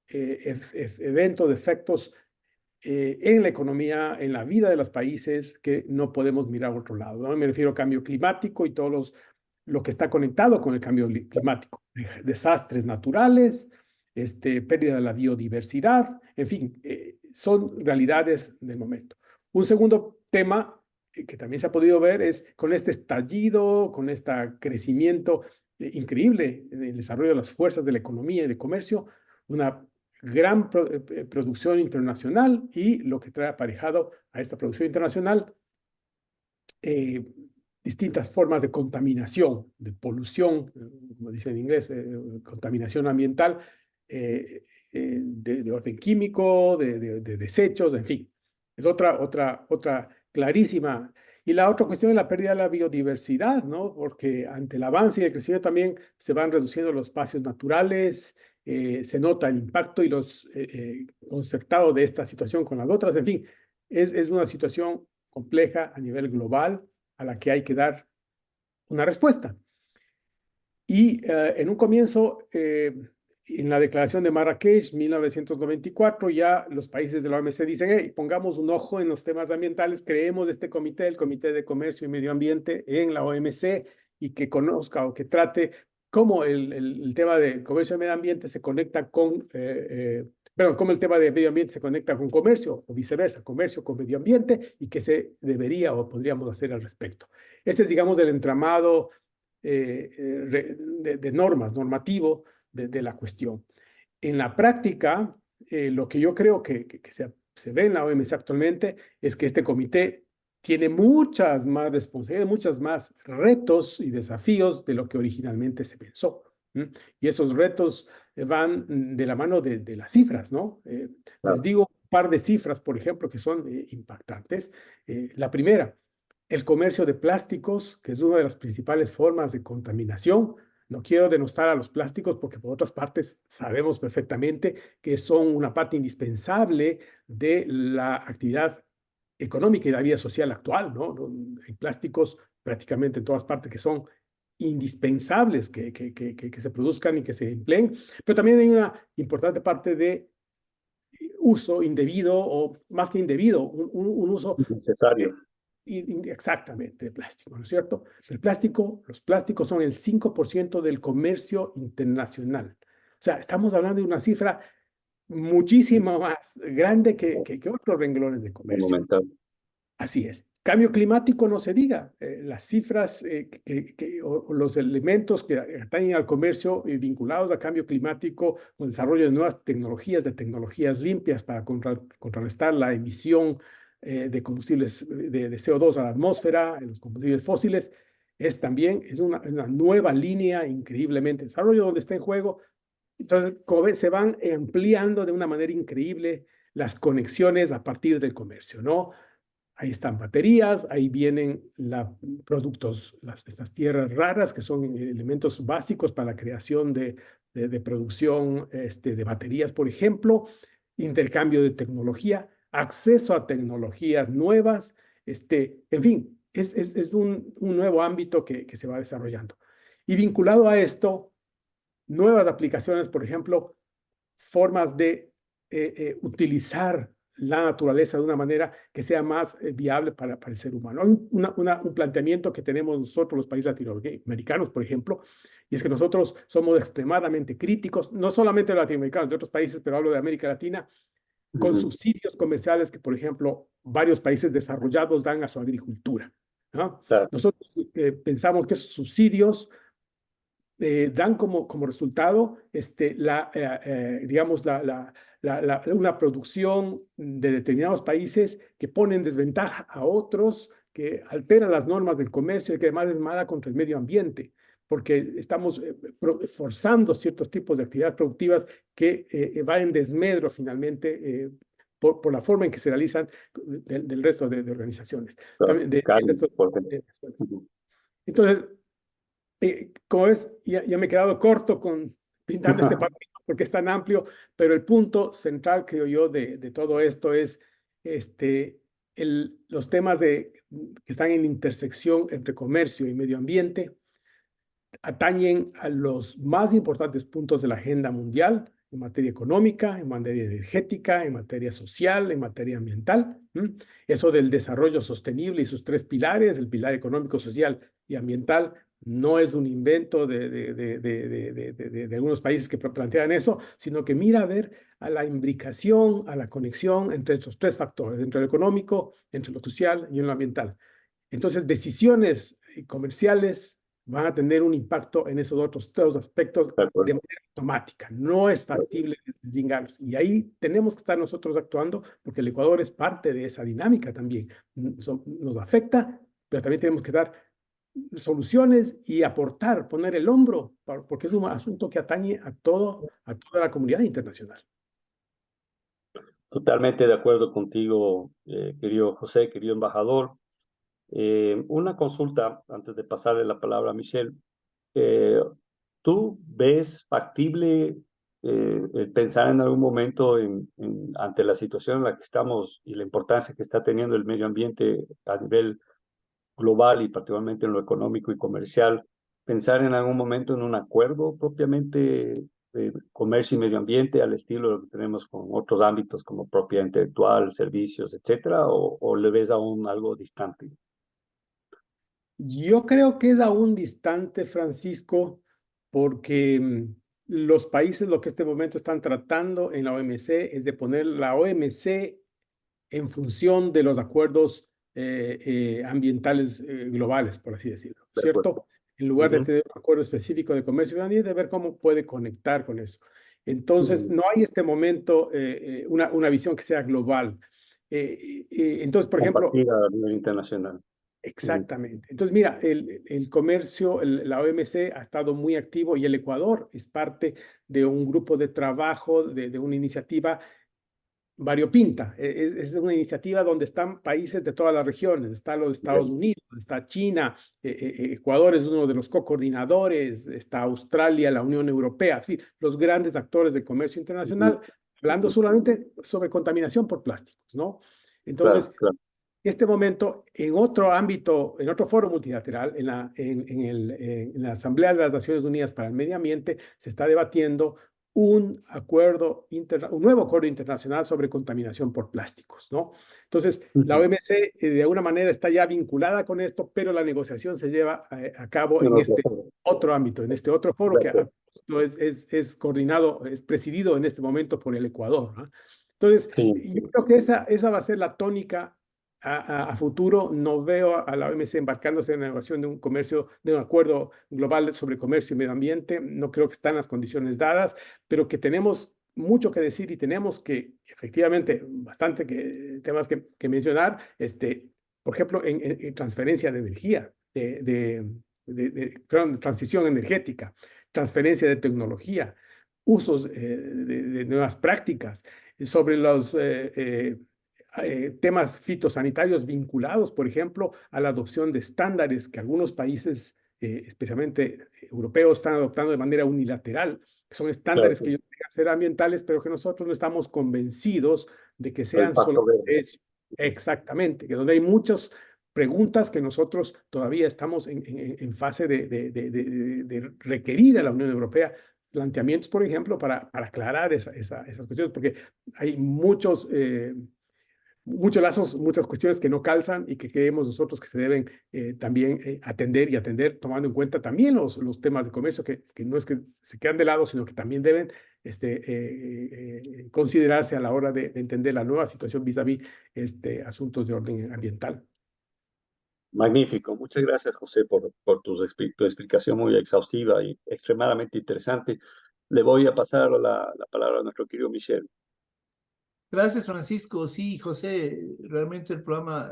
eventos, efectos en la economía, en la vida de los países que no podemos mirar a otro lado, ¿no? Me refiero a cambio climático y lo que está conectado con el cambio climático, desastres naturales, pérdida de la biodiversidad, en fin, son realidades del momento. Un segundo tema que también se ha podido ver es con este estallido, con este crecimiento increíble en el desarrollo de las fuerzas de la economía y del comercio, una gran producción internacional y lo que trae aparejado a esta producción internacional distintas formas de contaminación, de polución, como dice en inglés, contaminación ambiental, de orden químico, de desechos, en fin. Es otra clarísima. Y la otra cuestión es la pérdida de la biodiversidad, ¿no? Porque ante el avance y el crecimiento también se van reduciendo los espacios naturales, se nota el impacto y los concertado de esta situación con las otras. En fin, es una situación compleja a nivel global a la que hay que dar una respuesta. Y en un comienzo, en la declaración de Marrakech, 1994, ya los países de la OMC dicen, hey, pongamos un ojo en los temas ambientales, creemos este comité, el Comité de Comercio y Medio Ambiente en la OMC, y que conozca o que trate cómo el tema de comercio y medio ambiente se conecta con, cómo el tema de medio ambiente se conecta con comercio, o viceversa, comercio con medio ambiente, y qué se debería o podríamos hacer al respecto. Ese es, digamos, el entramado de normas, normativo de la cuestión. En la práctica, lo que yo creo que se ve en la OMC actualmente es que este comité tiene muchas más responsabilidades, muchos más retos y desafíos de lo que originalmente se pensó. Y esos retos van de la mano de las cifras, ¿no? Les digo un par de cifras, por ejemplo, que son impactantes. La primera, el comercio de plásticos, que es una de las principales formas de contaminación. No quiero denostar a los plásticos porque por otras partes sabemos perfectamente que son una parte indispensable de la actividad económica y la vida social actual, ¿no? Hay plásticos prácticamente en todas partes que son indispensables que se produzcan y que se empleen, pero también hay una importante parte de uso indebido o más que indebido, un uso Necesario. exactamente de plástico, ¿no es cierto? Los plásticos son el 5% del comercio internacional. O sea, estamos hablando de una cifra muchísimo más grande que otros renglones de comercio. Monumental. Así es. Cambio climático no se diga. Las cifras o los elementos que atañen al comercio vinculados al cambio climático, con el desarrollo de nuevas tecnologías, de tecnologías limpias para contrarrestar la emisión de combustibles de CO2 a la atmósfera, en los combustibles fósiles, es una nueva línea increíblemente desarrollo donde está en juego. Entonces, como ven, se van ampliando de una manera increíble las conexiones a partir del comercio, ¿no? Ahí están baterías, ahí vienen productos, estas tierras raras que son elementos básicos para la creación de producción de baterías, por ejemplo, intercambio de tecnología, acceso a tecnologías nuevas, en fin, es un nuevo ámbito que se va desarrollando. Y vinculado a esto, nuevas aplicaciones, por ejemplo, formas de utilizar la naturaleza de una manera que sea más viable para el ser humano. Hay un planteamiento que tenemos nosotros, los países latinoamericanos, por ejemplo, y es que nosotros somos extremadamente críticos, no solamente los latinoamericanos, de otros países, pero hablo de América Latina, con subsidios comerciales que, por ejemplo, varios países desarrollados dan a su agricultura, ¿no? Claro. Nosotros pensamos que esos subsidios dan como resultado digamos, una producción de determinados países que pone en desventaja a otros, que altera las normas del comercio y que además es mala contra el medio ambiente, porque estamos forzando ciertos tipos de actividades productivas que van en desmedro finalmente por la forma en que se realizan del resto de organizaciones. Claro. También del resto de naciones. Entonces, como ves, ya me he quedado corto con pintando este papel porque es tan amplio, pero el punto central, creo yo, de todo esto es los temas que están en intersección entre comercio y medio ambiente, atañen a los más importantes puntos de la agenda mundial en materia económica, en materia energética, en materia social, en materia ambiental. Eso del desarrollo sostenible y sus tres pilares, el pilar económico, social y ambiental, no es un invento de algunos países que plantean eso, sino que mira a ver a la imbricación, a la conexión entre esos tres factores, entre lo económico, entre lo social y en lo ambiental. Entonces, decisiones comerciales van a tener un impacto en esos otros tres aspectos de manera automática. No es factible deslindarlos. Y ahí tenemos que estar nosotros actuando porque el Ecuador es parte de esa dinámica también. Nos afecta, pero también tenemos que dar soluciones y aportar, poner el hombro, porque es un asunto que atañe a toda la comunidad internacional. Totalmente de acuerdo contigo, querido José, querido embajador. Una consulta antes de pasarle la palabra a Michelle. ¿Tú ves factible el pensar en algún momento ante la situación en la que estamos y la importancia que está teniendo el medio ambiente a nivel global y particularmente en lo económico y comercial, pensar en algún momento en un acuerdo propiamente de comercio y medio ambiente al estilo de lo que tenemos con otros ámbitos como propiedad intelectual, servicios, etcétera, o le ves aún algo distante? Yo creo que es aún distante, Francisco, porque los países lo que en este momento están tratando en la OMC es de poner la OMC en función de los acuerdos ambientales globales, por así decirlo, ¿cierto? en lugar de tener un acuerdo específico de comercio y medio ambiente, ver cómo puede conectar con eso. Entonces, no hay este momento una visión que sea global. Entonces, por ejemplo, Compartida a nivel internacional. exactamente. Entonces, mira, el comercio, la OMC ha estado muy activo y el Ecuador es parte de un grupo de trabajo, de una iniciativa variopinta. Es una iniciativa donde están países de todas las regiones. Está los Estados Unidos, está China, Ecuador es uno de los co-coordinadores, está Australia, la Unión Europea, sí, los grandes actores del comercio internacional, hablando solamente sobre contaminación por plásticos, ¿no? Claro, Entonces, claro. este momento, en otro ámbito, en otro foro multilateral, en la Asamblea de las Naciones Unidas para el Medio Ambiente, se está debatiendo un un nuevo acuerdo internacional sobre contaminación por plásticos, ¿no? Entonces, la OMC de alguna manera está ya vinculada con esto, pero la negociación se lleva a cabo en este otro ámbito, en este otro foro que es coordinado, es presidido en este momento por el Ecuador, ¿no? Entonces, Sí, yo creo que esa va a ser la tónica a futuro. No veo a la OMC embarcándose en la negociación de un de un acuerdo global sobre comercio y medio ambiente. No creo que están las condiciones dadas, pero que tenemos mucho que decir y tenemos que, efectivamente, bastante temas que mencionar, por ejemplo, en transferencia de energía, perdón, transición energética, transferencia de tecnología, usos de nuevas prácticas, sobre los temas fitosanitarios vinculados, por ejemplo, a la adopción de estándares que algunos países, especialmente europeos, están adoptando de manera unilateral, que son claro, estándares que ellos digan ser ambientales, pero que nosotros no estamos convencidos de que el sean paso solamente verde. eso. Exactamente, que donde hay muchas preguntas que nosotros todavía estamos en fase de requerir a la Unión Europea planteamientos, por ejemplo, para aclarar esas cuestiones, porque hay muchos lazos, muchas cuestiones que no calzan y que creemos nosotros que se deben también atender, tomando en cuenta también los temas de comercio, que no es que se quedan de lado, sino que también deben considerarse a la hora de entender la nueva situación vis-a-vis asuntos de orden ambiental. Magnífico. Muchas gracias, José, por tu explicación muy exhaustiva y extremadamente interesante. Le voy a pasar la palabra a nuestro querido Michel. Gracias, Francisco. Sí, José, realmente el programa,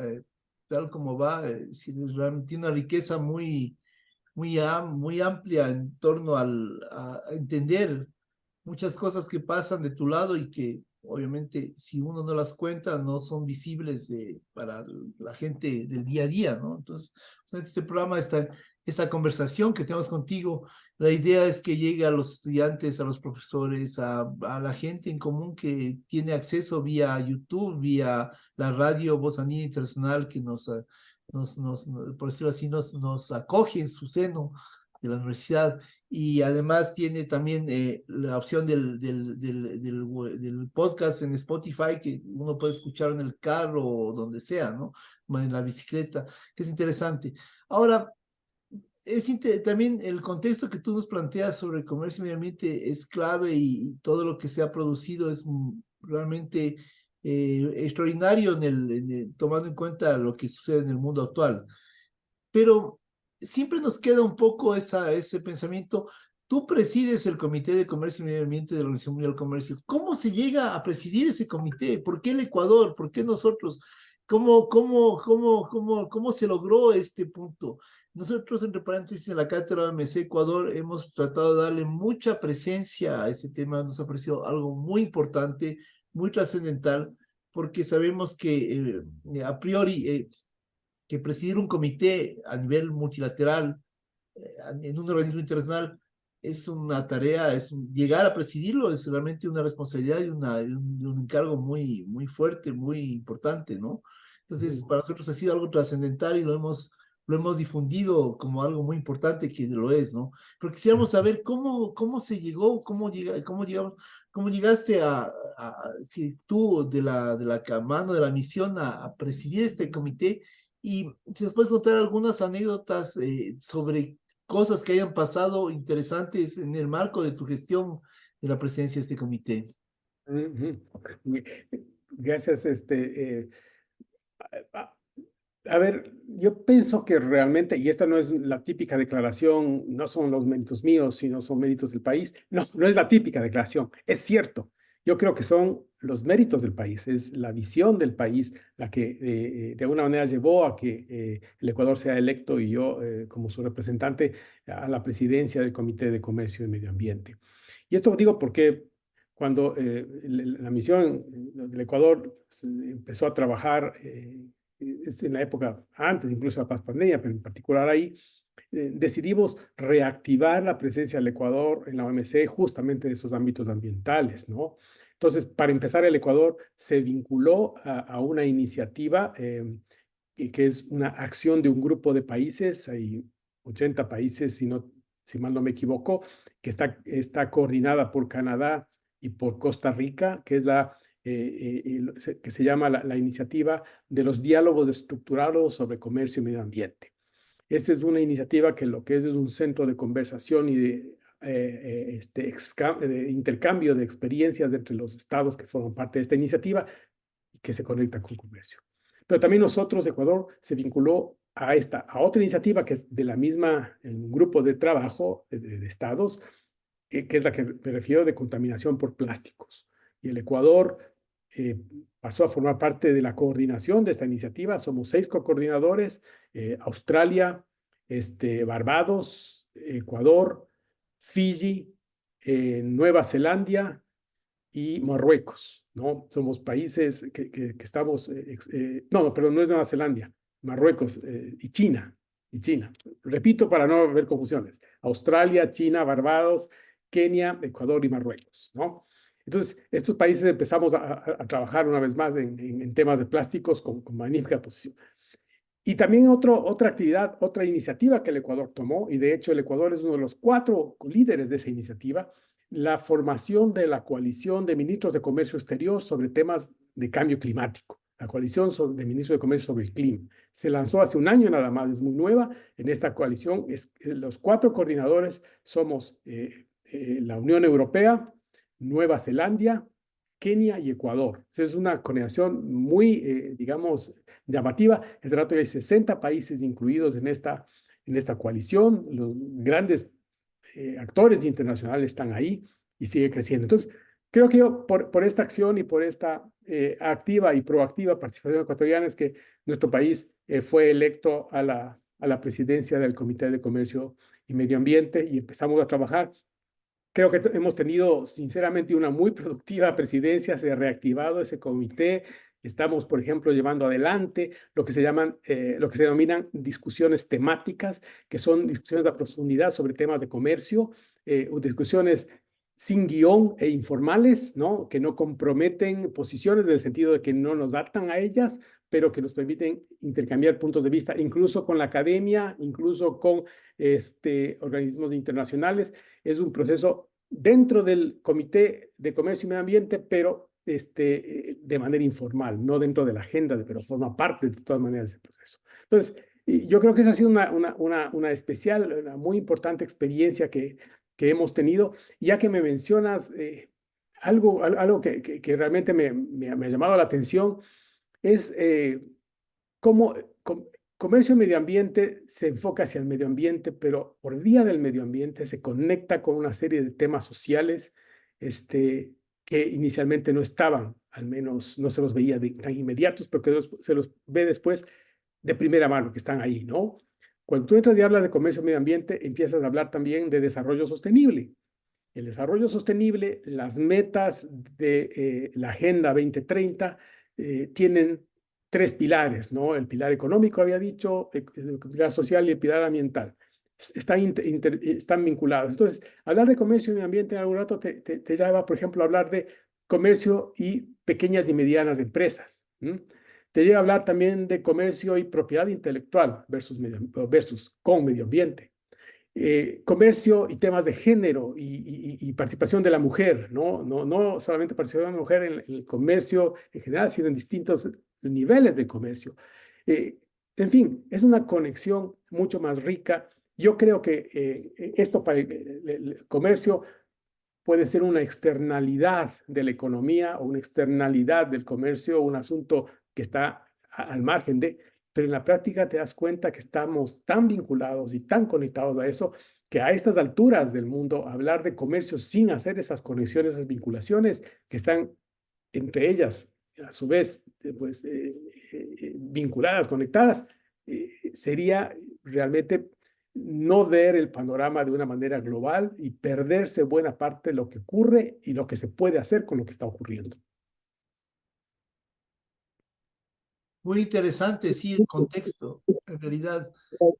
tal como va, sí, realmente tiene una riqueza muy amplia en torno a entender muchas cosas que pasan de tu lado y que obviamente si uno no las cuenta no son visibles para la gente del día a día, ¿no? Entonces, este programa, esta conversación que tenemos contigo, la idea es que llegue a los estudiantes, a los profesores, a la gente en común que tiene acceso vía YouTube, vía la radio Voz Andina Internacional que por decirlo así, nos acoge en su seno de la universidad y además tiene también la opción del podcast en Spotify que uno puede escuchar en el carro o donde sea, ¿no? En la bicicleta, que es interesante. Ahora, también el contexto que tú nos planteas sobre comercio y medio ambiente es clave y todo lo que se ha producido es realmente extraordinario tomando en cuenta lo que sucede en el mundo actual. Pero siempre nos queda un poco ese pensamiento. Tú presides el Comité de Comercio y Medio Ambiente de la Organización Mundial del Comercio. ¿Cómo se llega a presidir ese comité? ¿Por qué el Ecuador? ¿Por qué nosotros? ¿Cómo se logró este punto? Nosotros, entre paréntesis, en la cátedra OMC Ecuador hemos tratado de darle mucha presencia a ese tema. Nos ha parecido algo muy importante, muy trascendental, porque sabemos que a priori que presidir un comité a nivel multilateral en un organismo internacional es una tarea, llegar a presidirlo es realmente una responsabilidad y un encargo muy fuerte, muy importante, ¿no? Entonces, para nosotros ha sido algo trascendental y lo hemos difundido como algo muy importante que lo es, ¿no? Pero quisiéramos saber cómo se llegó, cómo llegaste si tú de la mano de la misión a presidir este comité y si nos puedes contar algunas anécdotas sobre cosas que hayan pasado interesantes en el marco de tu gestión de la presidencia de este comité. Gracias. A ver, yo pienso que realmente, y esta no es la típica declaración, no son los méritos míos, sino son méritos del país. No, no es la típica declaración, es cierto. Yo creo que son los méritos del país, es la visión del país la que de alguna manera llevó a que el Ecuador sea electo y yo como su representante a la presidencia del Comité de Comercio y Medio Ambiente. Y esto digo porque cuando la misión del Ecuador empezó a trabajar es en la época antes, incluso de la pandemia, pero en particular ahí, decidimos reactivar la presencia del Ecuador en la OMC justamente en esos ámbitos ambientales, ¿no? Entonces, para empezar, el Ecuador se vinculó a una iniciativa que es una acción de un grupo de países, hay 80 países, si mal no me equivoco, que está coordinada por Canadá y por Costa Rica, que es que se llama la iniciativa de los diálogos estructurados sobre comercio y medio ambiente. Esta es una iniciativa que lo que es un centro de conversación y de intercambio de experiencias entre los estados que forman parte de esta iniciativa y que se conecta con comercio. Pero también nosotros, Ecuador, se vinculó a otra iniciativa que es de la misma, un grupo de trabajo de estados, que es la que me refiero de contaminación por plásticos. Y el Ecuador pasó a formar parte de la coordinación de esta iniciativa. Somos 6 coordinadores, Australia, Barbados, Ecuador, Fiji, Nueva Zelanda y Marruecos, ¿no? Somos países que estamos, no, perdón, no es Nueva Zelanda, Marruecos y China, Repito para no haber confusiones. Australia, China, Barbados, Kenia, Ecuador y Marruecos, ¿no? Entonces, estos países empezamos a trabajar una vez más en temas de plásticos con magnífica posición. Y también otra actividad, otra iniciativa que el Ecuador tomó, y de hecho el Ecuador es uno de los 4 líderes de esa iniciativa, la formación de la coalición de ministros de comercio exterior sobre temas de cambio climático, la coalición de ministros de comercio sobre el clima. Se lanzó hace un año nada más, es muy nueva. En esta coalición, los 4 coordinadores somos la Unión Europea, Nueva Zelanda, Kenia y Ecuador. Es una coordinación muy, digamos, llamativa. Entre rato hay 60 países incluidos en esta coalición. Los grandes actores internacionales están ahí y sigue creciendo. Entonces, creo que yo, por esta acción y por esta activa y proactiva participación ecuatoriana es que nuestro país fue electo a la presidencia del Comité de Comercio y Medio Ambiente y empezamos a trabajar. Creo que hemos tenido, sinceramente, una muy productiva presidencia, se ha reactivado ese comité. Estamos, por ejemplo, llevando adelante lo que se denominan discusiones temáticas, que son discusiones de profundidad sobre temas de comercio, discusiones sin guión e informales, ¿no? Que no comprometen posiciones en el sentido de que no nos atan a ellas, pero que nos permiten intercambiar puntos de vista, incluso con la academia, incluso con organismos internacionales. Es un proceso dentro del Comité de Comercio y Medio Ambiente, pero de manera informal, no dentro de la agenda, pero forma parte de todas maneras del proceso. Entonces, yo creo que esa ha sido una especial, una muy importante experiencia que hemos tenido. Ya que me mencionas algo que realmente me ha llamado la atención, es cómo comercio y medio ambiente se enfoca hacia el medio ambiente, pero por vía del medio ambiente se conecta con una serie de temas sociales que inicialmente no estaban, al menos no se los veía tan inmediatos, pero que se los ve después de primera mano, que están ahí, ¿no? Cuando tú entras y hablas de comercio y medio ambiente, empiezas a hablar también de desarrollo sostenible. El desarrollo sostenible, las metas de la Agenda 2030 tienen 3 pilares, ¿no? El pilar económico, había dicho, el pilar social y el pilar ambiental. Están vinculados. Entonces, hablar de comercio y medio ambiente en algún rato te lleva, por ejemplo, a hablar de comercio y pequeñas y medianas empresas. Te llega a hablar también de comercio y propiedad intelectual versus con medio ambiente. Comercio y temas de género y participación de la mujer, ¿no? No solamente participación de la mujer en el comercio en general, sino en distintos niveles de comercio. En fin, es una conexión mucho más rica. Yo creo que esto para el comercio puede ser una externalidad de la economía o una externalidad del comercio, un asunto que está al margen de, pero en la práctica te das cuenta que estamos tan vinculados y tan conectados a eso, que a estas alturas del mundo, hablar de comercio sin hacer esas conexiones, esas vinculaciones que están entre ellas, a su vez, vinculadas, conectadas, sería realmente no ver el panorama de una manera global y perderse buena parte de lo que ocurre y lo que se puede hacer con lo que está ocurriendo. Muy interesante, sí, el contexto, en realidad,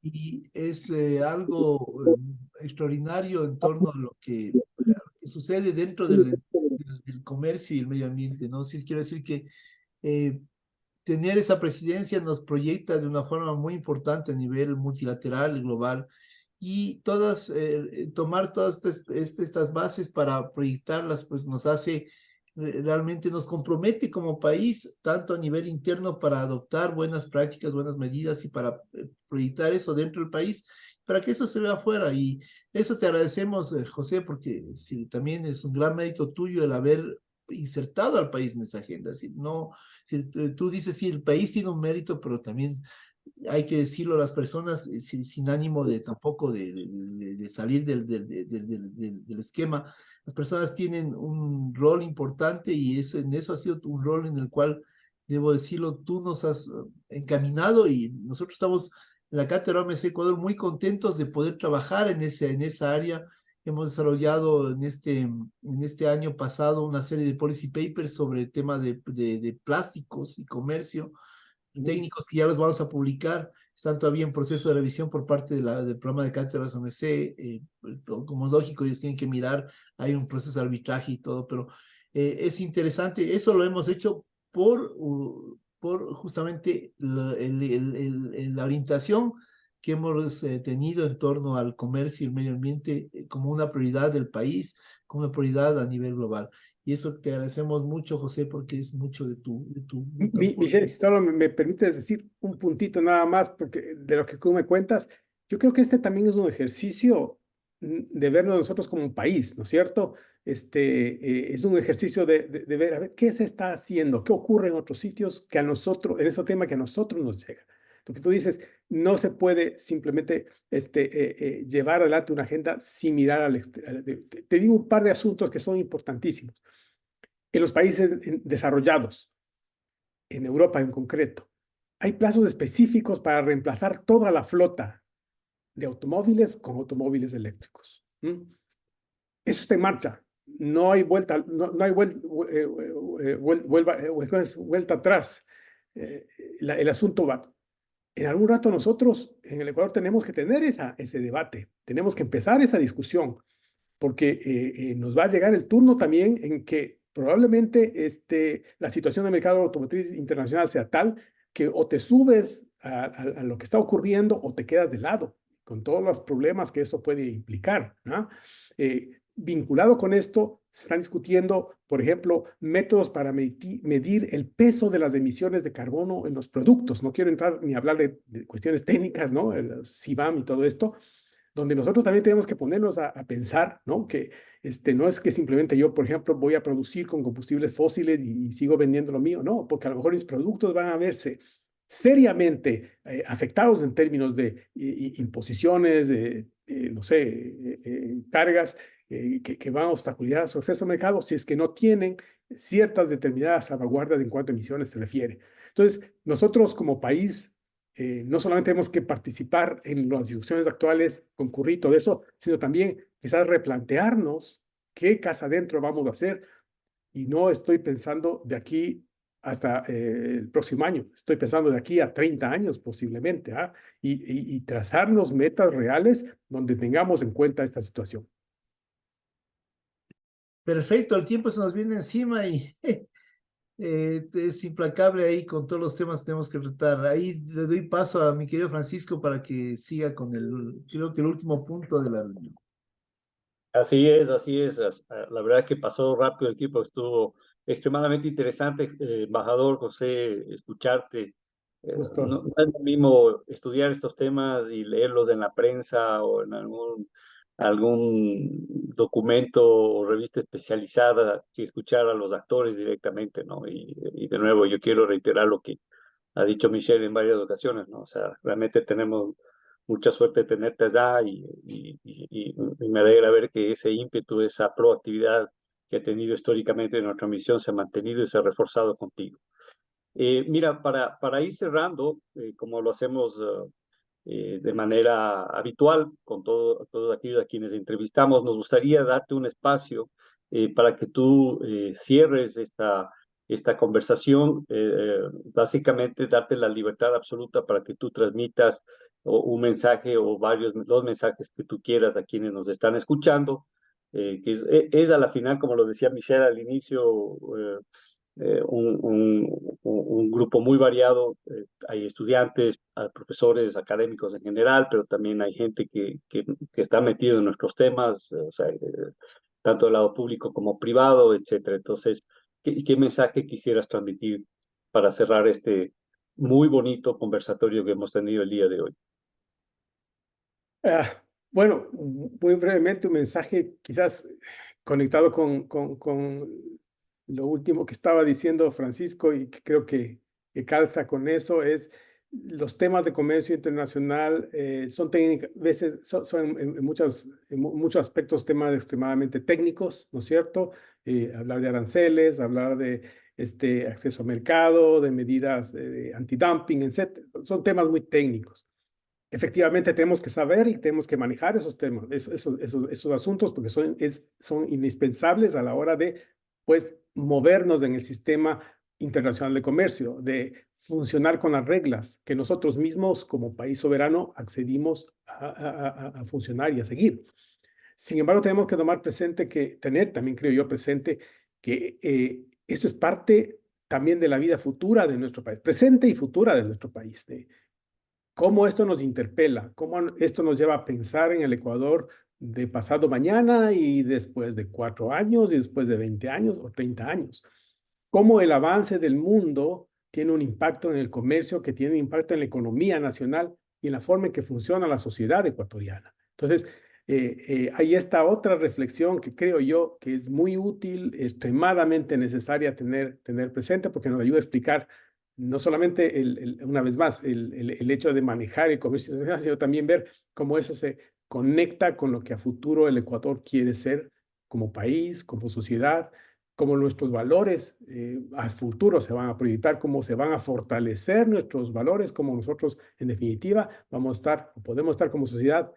y es algo extraordinario en torno a lo que sucede dentro del comercio y el medio ambiente, ¿no? Sí, quiero decir que eh, tener esa presidencia nos proyecta de una forma muy importante a nivel multilateral y global y tomar todas estas bases para proyectarlas, pues nos hace, realmente nos compromete como país, tanto a nivel interno para adoptar buenas prácticas, buenas medidas y para proyectar eso dentro del país, para que eso se vea afuera. Y eso te agradecemos, José, porque sí, también es un gran mérito tuyo el haber insertado al país en esa agenda. Si no, si tú dices, sí, el país tiene un mérito, pero también hay que decirlo a las personas sin ánimo de tampoco de salir del esquema. Las personas tienen un rol importante y en eso ha sido un rol en el cual, debo decirlo, tú nos has encaminado y nosotros estamos en la Cátedra OMC Ecuador muy contentos de poder trabajar en esa área. Hemos desarrollado en este año pasado una serie de policy papers sobre el tema de plásticos y comercio técnicos que ya los vamos a publicar, están todavía en proceso de revisión por parte del programa de cátedras OMC, como es lógico, ellos tienen que mirar, hay un proceso de arbitraje y todo, pero es interesante, eso lo hemos hecho por justamente la orientación que hemos tenido en torno al comercio y el medio ambiente como una prioridad del país, como una prioridad a nivel global. Y eso te agradecemos mucho, José, porque es mucho de tu aporte. Michelle, si solo me permites decir un puntito nada más, porque de lo que tú me cuentas, yo creo que este también es un ejercicio de vernos nosotros como un país, ¿no es cierto? Es un ejercicio de ver, a ver, qué se está haciendo, qué ocurre en otros sitios que a nosotros, en ese tema que a nosotros nos llega. Lo que tú dices, no se puede simplemente llevar adelante una agenda sin mirar te digo un par de asuntos que son importantísimos. En los países desarrollados, en Europa en concreto, hay plazos específicos para reemplazar toda la flota de automóviles con automóviles eléctricos. Eso está en marcha. No hay vuelta, no hay vuelta atrás. El asunto va. En algún rato nosotros en el Ecuador tenemos que tener ese debate, tenemos que empezar esa discusión, porque nos va a llegar el turno también en que probablemente la situación del mercado automotriz internacional sea tal que o te subes a lo que está ocurriendo o te quedas de lado, con todos los problemas que eso puede implicar, ¿no? Vinculado con esto, se están discutiendo, por ejemplo, métodos para medir el peso de las emisiones de carbono en los productos. No quiero entrar ni hablar de cuestiones técnicas, ¿no? El CBAM y todo esto, donde nosotros también tenemos que ponernos a pensar, ¿no? Que no es que simplemente yo, por ejemplo, voy a producir con combustibles fósiles y sigo vendiendo lo mío, no, porque a lo mejor mis productos van a verse seriamente afectados en términos de imposiciones, no sé, cargas que van a obstaculizar su acceso al mercado si es que no tienen ciertas determinadas salvaguardas en cuanto a emisiones se refiere. Entonces, nosotros como país no solamente tenemos que participar en las discusiones actuales, concurrir todo eso, sino también quizás replantearnos qué casa adentro vamos a hacer. Y no estoy pensando de aquí hasta el próximo año, estoy pensando de aquí a 30 años posiblemente, ¿ah? Y trazarnos metas reales donde tengamos en cuenta esta situación. Perfecto, el tiempo se nos viene encima y es implacable ahí con todos los temas que tenemos que tratar. Ahí le doy paso a mi querido Francisco para que siga con creo que el último punto de la reunión. Así es, así es. La verdad que pasó rápido el tiempo, estuvo extremadamente interesante, embajador José, escucharte. Justo. No es lo mismo estudiar estos temas y leerlos en la prensa o en algún documento o revista especializada que escuchar a los actores directamente, ¿no? Y de nuevo, yo quiero reiterar lo que ha dicho Michelle en varias ocasiones, ¿no? O sea, realmente tenemos mucha suerte de tenerte allá y me alegra ver que ese ímpetu, esa proactividad que ha tenido históricamente en nuestra misión se ha mantenido y se ha reforzado contigo. Mira, para ir cerrando, como lo hacemos de manera habitual con todos aquellos a quienes entrevistamos, nos gustaría darte un espacio para que tú cierres esta conversación, básicamente darte la libertad absoluta para que tú transmitas un mensaje o los mensajes que tú quieras a quienes nos están escuchando, que es a la final, como lo decía Michelle al inicio, un grupo muy variado. Hay estudiantes, hay profesores, académicos en general, pero también hay gente que está metido en nuestros temas, o sea, tanto del lado público como privado, etcétera. Entonces, ¿qué mensaje quisieras transmitir para cerrar este muy bonito conversatorio que hemos tenido el día de hoy? Bueno, muy brevemente un mensaje quizás conectado con lo último que estaba diciendo Francisco y que creo que calza con eso es los temas de comercio internacional son veces son en muchos aspectos temas extremadamente técnicos, ¿no es cierto? Hablar de aranceles, hablar de acceso a mercado, de medidas de antidumping, etc. Son temas muy técnicos. Efectivamente, tenemos que saber y tenemos que manejar esos temas, esos asuntos, porque son indispensables a la hora de, pues, movernos en el sistema internacional de comercio, de funcionar con las reglas que nosotros mismos, como país soberano, accedimos a funcionar y a seguir. Sin embargo, tenemos que tener también, creo yo, presente que esto es parte también de la vida futura de nuestro país, presente y futura de nuestro país, cómo esto nos interpela, cómo esto nos lleva a pensar en el Ecuador de pasado mañana y después de 4 años y después de 20 años o 30 años. Cómo el avance del mundo tiene un impacto en el comercio, que tiene un impacto en la economía nacional y en la forma en que funciona la sociedad ecuatoriana. Entonces, hay esta otra reflexión que creo yo que es muy útil, extremadamente necesaria tener presente porque nos ayuda a explicar no solamente, una vez más, el hecho de manejar el comercio internacional, sino también ver cómo eso se conecta con lo que a futuro el Ecuador quiere ser como país, como sociedad, cómo nuestros valores a futuro se van a proyectar, cómo se van a fortalecer nuestros valores, cómo nosotros, en definitiva, vamos a estar, podemos estar como sociedad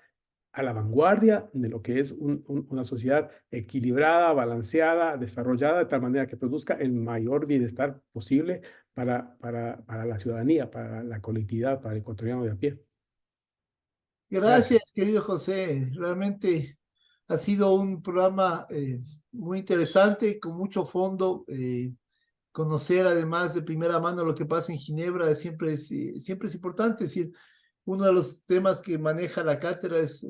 a la vanguardia de lo que es una sociedad equilibrada, balanceada, desarrollada, de tal manera que produzca el mayor bienestar posible para la ciudadanía, para la colectividad, para el ecuatoriano de a pie. Gracias. Gracias, querido José. Realmente ha sido un programa muy interesante, con mucho fondo. Conocer además de primera mano lo que pasa en Ginebra siempre es importante. Es decir, uno de los temas que maneja la cátedra es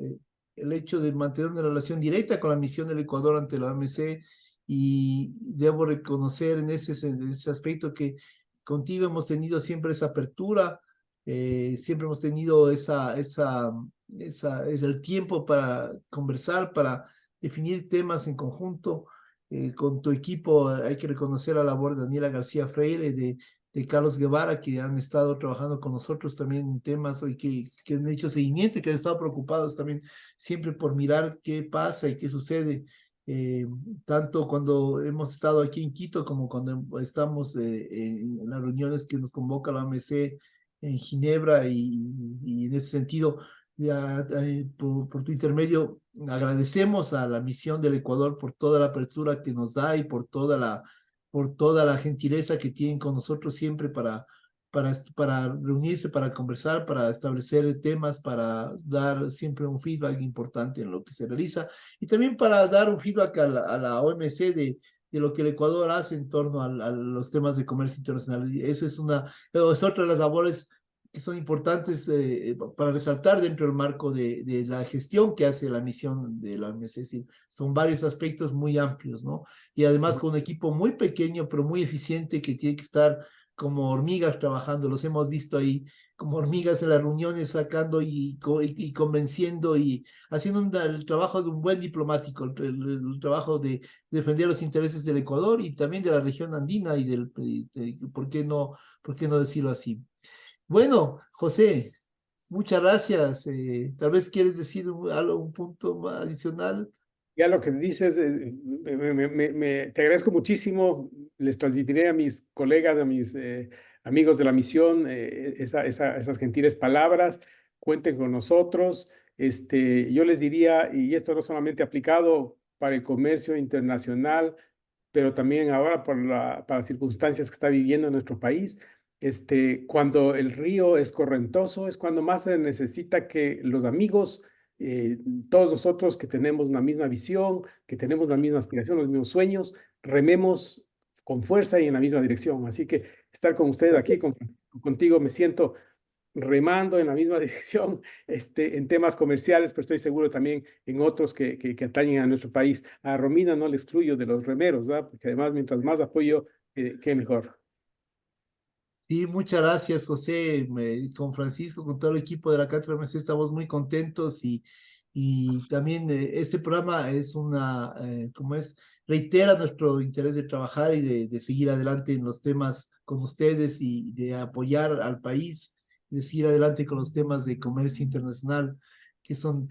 el hecho de mantener una relación directa con la misión del Ecuador ante la OMC, y debo reconocer en ese aspecto que contigo hemos tenido siempre esa apertura, siempre hemos tenido es el tiempo para conversar, para definir temas en conjunto. Con tu equipo hay que reconocer la labor de Daniela García Freire, de Carlos Guevara, que han estado trabajando con nosotros también en temas y que han hecho seguimiento y que han estado preocupados también siempre por mirar qué pasa y qué sucede, tanto cuando hemos estado aquí en Quito como cuando estamos en las reuniones que nos convoca la OMC en Ginebra, y en ese sentido, ya, por tu intermedio, agradecemos a la misión del Ecuador por toda la apertura que nos da y por toda la gentileza que tienen con nosotros siempre para reunirse, para conversar, para establecer temas, para dar siempre un feedback importante en lo que se realiza, y también para dar un feedback a la OMC de lo que el Ecuador hace en torno a los temas de comercio internacional. Y eso es otra de las labores que son importantes para resaltar dentro del marco de la gestión que hace la misión de la OMC. Es decir, son varios aspectos muy amplios, ¿no? Y además con un equipo muy pequeño, pero muy eficiente, que tiene que estar como hormigas trabajando. Los hemos visto ahí como hormigas en las reuniones, sacando y convenciendo y haciendo el trabajo de un buen diplomático, el trabajo de defender los intereses del Ecuador y también de la región andina y ¿por qué no decirlo así? Bueno, José, muchas gracias. Tal vez quieres decir un punto más adicional. Ya lo que dices, te agradezco muchísimo. Les transmitiré a mis colegas, a mis amigos de la misión, esas gentiles palabras. Cuenten con nosotros. Yo les diría, y esto no solamente aplicado para el comercio internacional, pero también ahora para las circunstancias que está viviendo nuestro país. Cuando el río es correntoso, es cuando más se necesita que los amigos, eh, todos nosotros que tenemos la misma visión, que tenemos la misma aspiración, los mismos sueños, rememos con fuerza y en la misma dirección. Así que estar con ustedes aquí, contigo, me siento remando en la misma dirección, en temas comerciales, pero estoy seguro también en otros que atañen a nuestro país. A Romina no le excluyo de los remeros, ¿verdad? Porque además, mientras más apoyo, qué mejor. Sí, muchas gracias, José. Con Francisco, con todo el equipo de la Cátedra MC estamos muy contentos y también este programa es como es, reitera nuestro interés de trabajar y de seguir adelante en los temas con ustedes y de apoyar al país y de seguir adelante con los temas de comercio internacional que son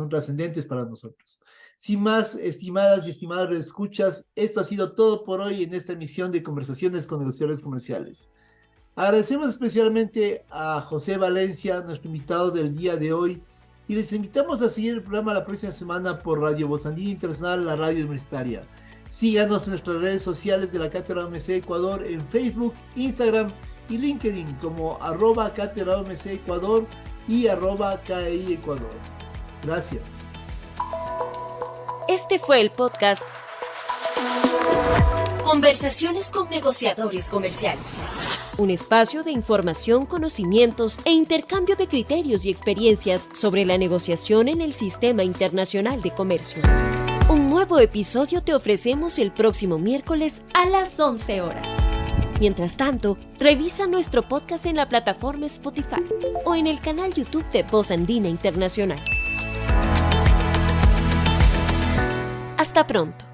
trascendentes para nosotros. Sin más, estimadas y estimados escuchas, esto ha sido todo por hoy en esta emisión de Conversaciones con Negociadores Comerciales. Agradecemos especialmente a José Valencia, nuestro invitado del día de hoy, y les invitamos a seguir el programa la próxima semana por Radio Voz Andina Internacional, la radio universitaria. Síganos en nuestras redes sociales de la Cátedra OMC Ecuador en Facebook, Instagram y LinkedIn como @Cátedra OMC Ecuador y @KEI Ecuador. Gracias. Este fue el podcast Conversaciones con negociadores comerciales. Un espacio de información, conocimientos e intercambio de criterios y experiencias sobre la negociación en el sistema internacional de comercio. Un nuevo episodio te ofrecemos el próximo miércoles a las 11 horas. Mientras tanto, revisa nuestro podcast en la plataforma Spotify o en el canal YouTube de Voz Andina Internacional. Hasta pronto.